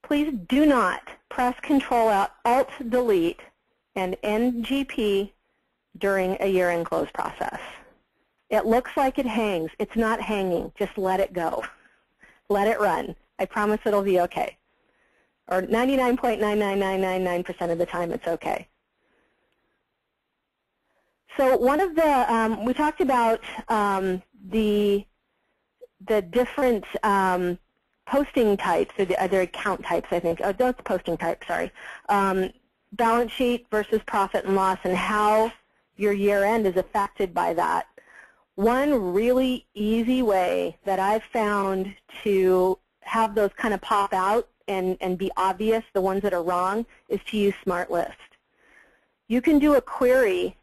Please do not press Control-Alt-Delete and end GP during a year-end close process. It looks like it hangs. It's not hanging. Just let it go. Let it run. I promise it'll be okay. Or 99.99999% of the time it's okay. So one of the, we talked about the different posting types, or the other account types, I think. Oh, that's posting types, sorry. Balance sheet versus profit and loss, and how your year end is affected by that. One really easy way that I've found to have those kind of pop out and be obvious, the ones that are wrong, is to use SmartList. You can do a query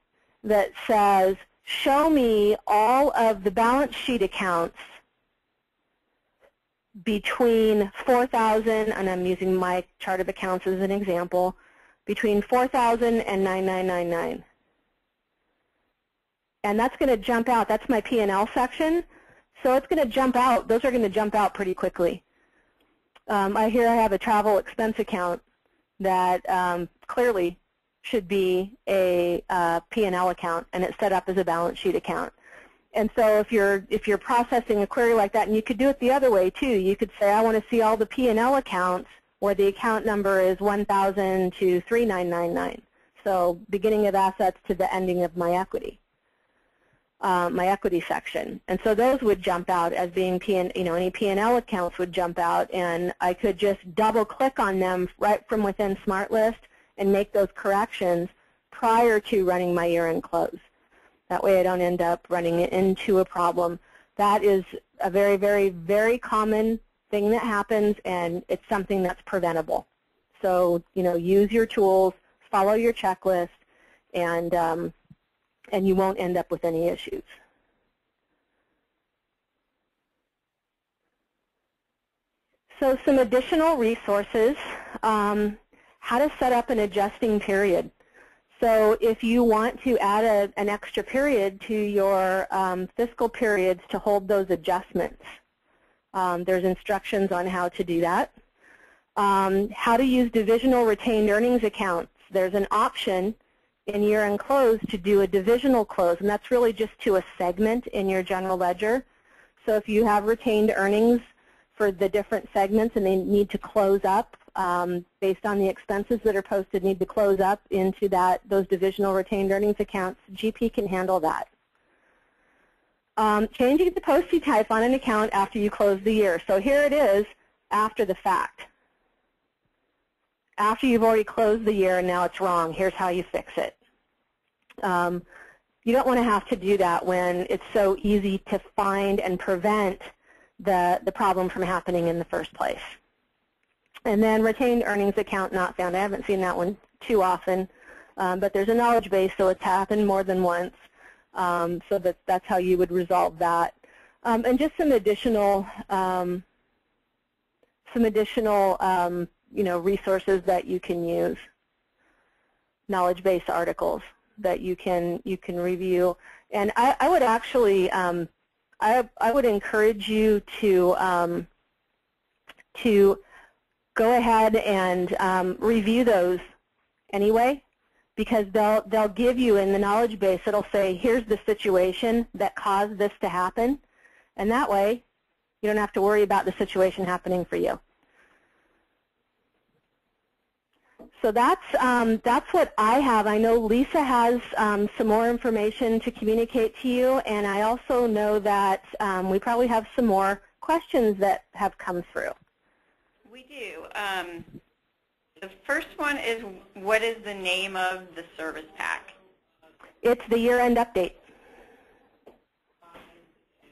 that says, show me all of the balance sheet accounts between 4,000, and I'm using my chart of accounts as an example, between 4,000 and 9,999. And that's going to jump out. That's my P&L section. So it's going to jump out. Those are going to jump out pretty quickly. I have a travel expense account that clearly should be a P&L account, and it's set up as a balance sheet account. And so if you're processing a query like that, and you could do it the other way too, you could say, I want to see all the P&L accounts where the account number is 1,000 to 3,999. So beginning of assets to the ending of my equity section. And so those would jump out as being any P&L accounts would jump out, and I could just double click on them right from within SmartList and make those corrections prior to running my year-end close. That way I don't end up running into a problem. That is a very, very, very common thing that happens, and it's something that's preventable. So, use your tools, follow your checklist, and you won't end up with any issues. So some additional resources, how to set up an adjusting period. So if you want to add an extra period to your fiscal periods to hold those adjustments, there's instructions on how to do that. How to use divisional retained earnings accounts. There's an option in year-end close to do a divisional close, and that's really just to a segment in your general ledger. So if you have retained earnings for the different segments and they need to close up based on the expenses that are posted, need to close up into those divisional retained earnings accounts, GP can handle that. Changing the posting type on an account after you close the year. So here it is after the fact. After you've already closed the year and now it's wrong, here's how you fix it. You don't want to have to do that when it's so easy to find and prevent the problem from happening in the first place. And then retained earnings account not found. I haven't seen that one too often, but there's a knowledge base, so it's happened more than once. So that's how you would resolve that. And just some additional resources that you can use. Knowledge base articles that you can review. And I would actually I would encourage you to to go ahead and review those anyway, because they'll give you in the knowledge base, it'll say, here's the situation that caused this to happen, and that way you don't have to worry about the situation happening for you. So that's what I have. I know Lisa has some more information to communicate to you, and I also know that we probably have some more questions that have come through. We do. The first one is, what is the name of the service pack? It's the year-end update.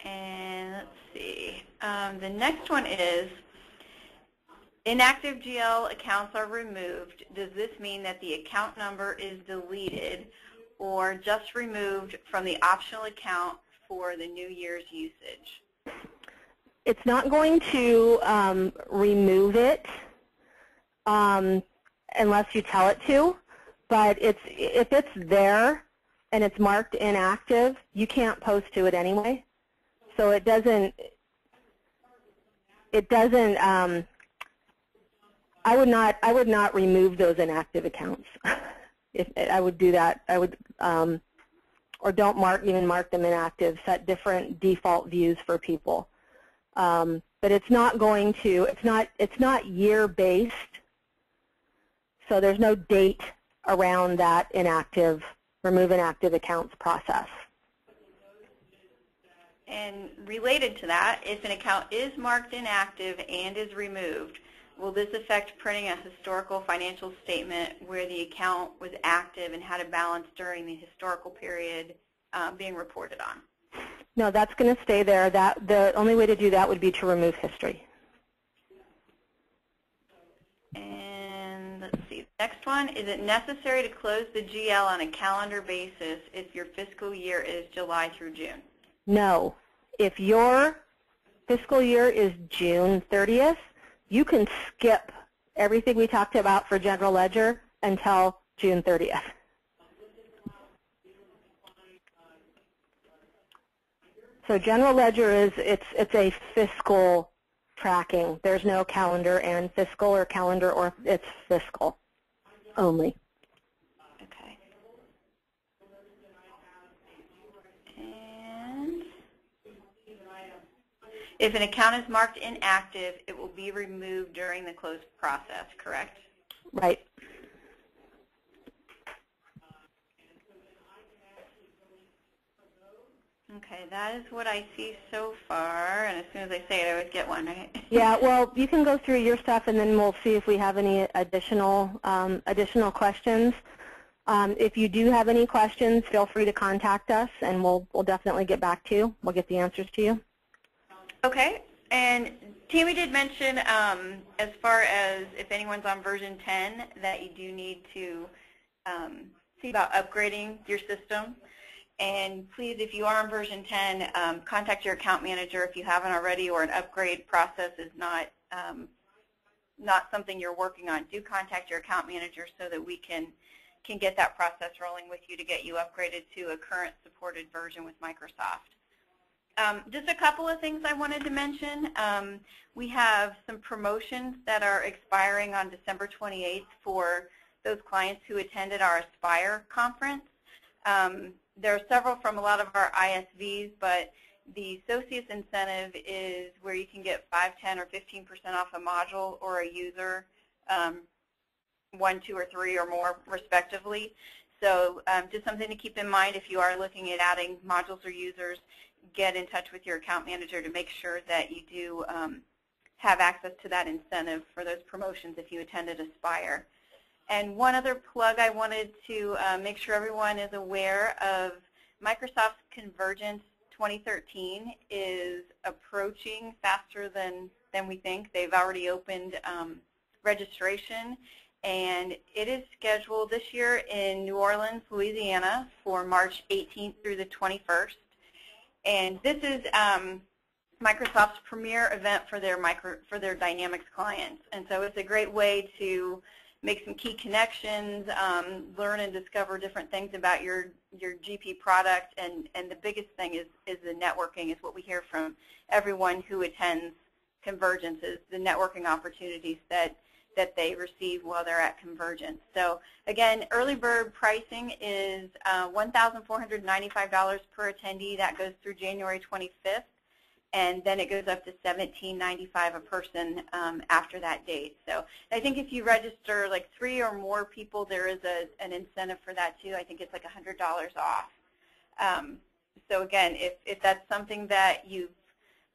And let's see. The next one is, inactive GL accounts are removed. Does this mean that the account number is deleted or just removed from the optional account for the new year's usage? It's not going to remove it unless you tell it to, but if it's there and it's marked inactive, you can't post to it anyway. So it doesn't I would not remove those inactive accounts. If I would do that, I would or don't even mark them inactive. Set different default views for people. But it's not going to. It's not year based. So there's no date around that remove inactive accounts process. And related to that, if an account is marked inactive and is removed, will this affect printing a historical financial statement where the account was active and had a balance during the historical period being reported on? No, that's going to stay there. The only way to do that would be to remove history. And let's see, next one, is it necessary to close the GL on a calendar basis if your fiscal year is July through June? No. If your fiscal year is June 30th, you can skip everything we talked about for general ledger until June 30th. So general ledger it's a fiscal tracking. There's no calendar and fiscal or calendar, or it's fiscal only. Okay. And if an account is marked inactive, it will be removed during the close process, correct? Right. Okay, that is what I see so far, and as soon as I say it, I always get one, right? Yeah, well, you can go through your stuff, and then we'll see if we have any additional questions. If you do have any questions, feel free to contact us, and we'll definitely get back to you. We'll get the answers to you. Okay, and Tammy did mention as far as if anyone's on version 10 that you do need to see about upgrading your system. And please, if you are on version 10, contact your account manager if you haven't already, or an upgrade process is not something you're working on. Do contact your account manager so that we can get that process rolling with you to get you upgraded to a current supported version with Microsoft. Just a couple of things I wanted to mention. We have some promotions that are expiring on December 28th for those clients who attended our Aspire conference. There are several from a lot of our ISVs, but the Associates incentive is where you can get 5, 10, or 15% off a module or a user, 1, 2, or 3, or more, respectively. So just something to keep in mind if you are looking at adding modules or users. Get in touch with your account manager to make sure that you do have access to that incentive for those promotions if you attended Aspire. And one other plug I wanted to make sure everyone is aware of, Microsoft's Convergence 2013 is approaching faster than we think. They've already opened registration, and it is scheduled this year in New Orleans, Louisiana for March 18th through the 21st. And this is Microsoft's premier event for their Dynamics clients. And so it's a great way to make some key connections, learn and discover different things about your GP product, and the biggest thing is the networking is what we hear from everyone who attends convergences, the networking opportunities that they receive while they're at convergence. So again, early bird pricing is $1,495 per attendee. That goes through January 25th, and then it goes up to $1,795 a person after that date. So I think if you register like 3 or more people, there is an incentive for that too. I think it's like $100 off. So again, if that's something that you've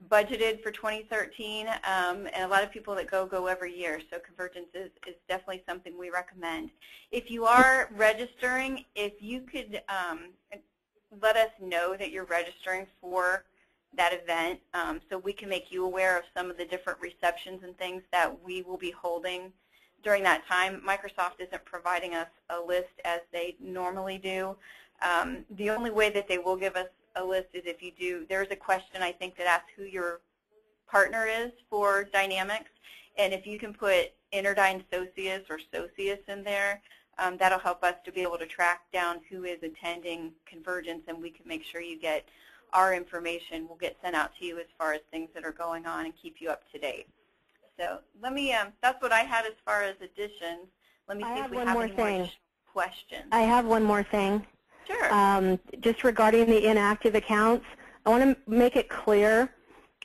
budgeted for 2013, and a lot of people that go every year, so convergence is definitely something we recommend. If you are registering, if you could let us know that you're registering for that event, so we can make you aware of some of the different receptions and things that we will be holding during that time. Microsoft isn't providing us a list as they normally do. The only way that they will give us a list is if you do, there's a question I think that asks who your partner is for Dynamics, and if you can put Interdyne Socius or Socius in there, that'll help us to be able to track down who is attending convergence, and we can make sure you get our information will get sent out to you as far as things that are going on and keep you up to date. So let me, that's what I had as far as additions. Let me see if we have any more questions. I have one more thing. Sure. Just regarding the inactive accounts, I want to make it clear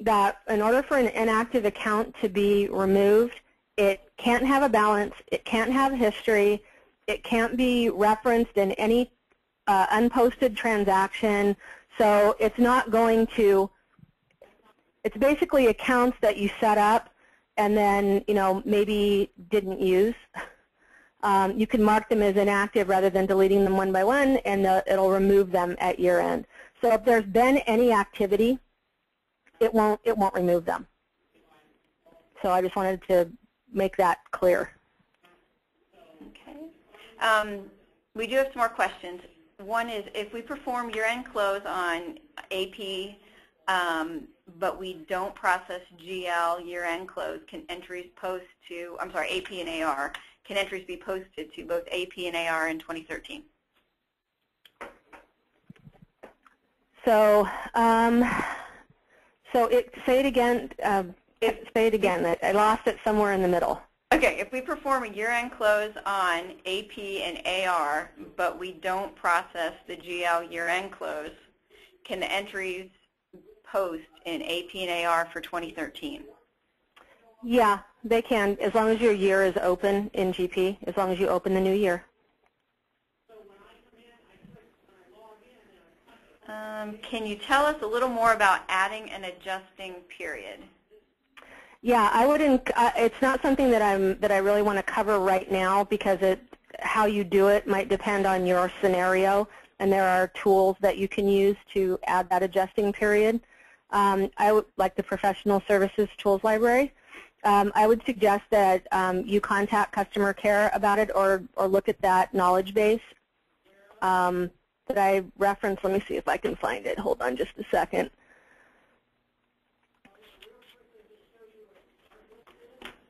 that in order for an inactive account to be removed, it can't have a balance, it can't have history, it can't be referenced in any unposted transaction. So it's not going to, it's basically accounts that you set up and then, maybe didn't use. You can mark them as inactive rather than deleting them one by one, and it'll remove them at year end. So if there's been any activity, it won't remove them. So I just wanted to make that clear. Okay. We do have some more questions. One is, if we perform year-end close on AP, but we don't process GL year-end close, can entries post to, I'm sorry, AP and AR, can entries be posted to both AP and AR in 2013? So, say it again. Say it again. I lost it somewhere in the middle. Okay, if we perform a year-end close on AP and AR, but we don't process the GL year-end close, can the entries post in AP and AR for 2013? Yeah, they can, as long as your year is open in GP, as long as you open the new year. Can you tell us a little more about adding an adjusting period? Yeah, I wouldn't. It's not something that I really want to cover right now, because how you do it might depend on your scenario, and there are tools that you can use to add that adjusting period. I would like the Professional Services Tools Library. I would suggest that you contact customer care about it, or look at that knowledge base that I referenced. Let me see if I can find it. Hold on just a second.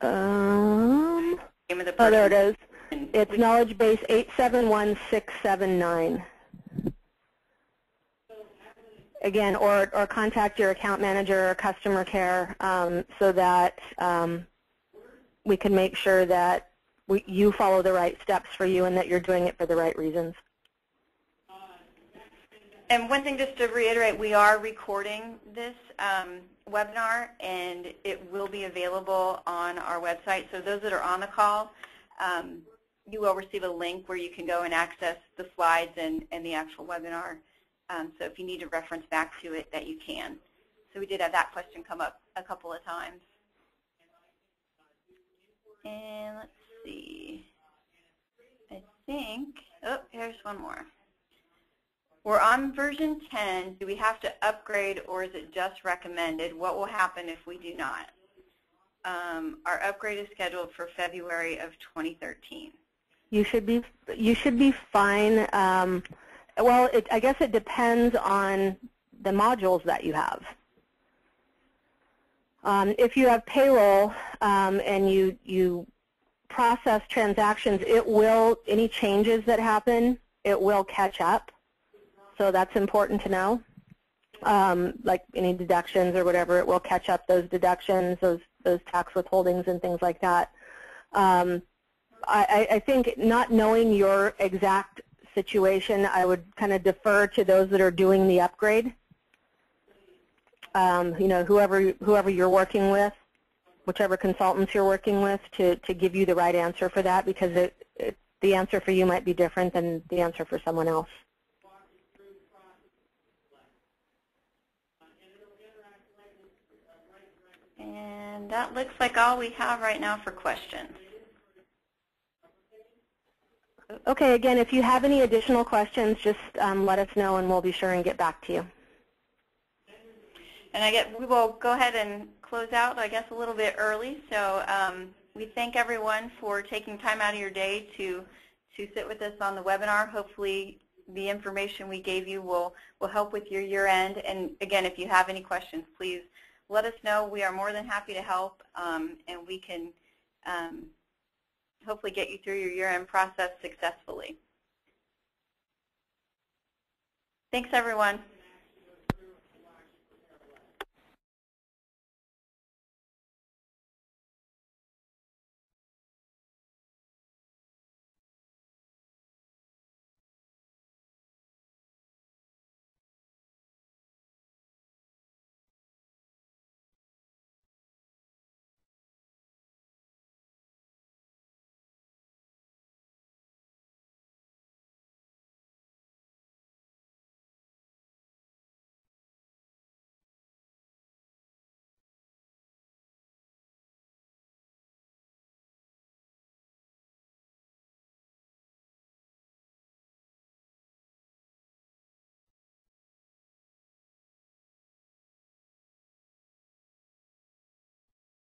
Oh, there it is. It's knowledge base 871679. Again, or contact your account manager or customer care so that we can make sure that you follow the right steps for you and that you're doing it for the right reasons. And one thing just to reiterate, we are recording this webinar, and it will be available on our website. So those that are on the call, you will receive a link where you can go and access the slides and the actual webinar. So if you need to reference back to it, that you can. So we did have that question come up a couple of times. And let's see. I think, oh, here's one more. We're on version 10. Do we have to upgrade, or is it just recommended? What will happen if we do not? Our upgrade is scheduled for February of 2013. You should be fine. Well, I guess it depends on the modules that you have. If you have payroll and you process transactions, any changes that happen, it will catch up. So that's important to know. like any deductions or whatever. It will catch up those deductions, those tax withholdings and things like that. I think not knowing your exact situation, I would kind of defer to those that are doing the upgrade. You know, whoever you're working with, whichever consultants you're working with, to give you the right answer for that, because the answer for you might be different than the answer for someone else. And that looks like all we have right now for questions. Okay, again, if you have any additional questions, just let us know and we'll be sure and get back to you. And we will go ahead and close out, I guess, a little bit early. So we thank everyone for taking time out of your day to sit with us on the webinar. Hopefully the information we gave you will help with your year-end. And again, if you have any questions, please let us know. We are more than happy to help, and we can hopefully get you through your year-end process successfully. Thanks, everyone.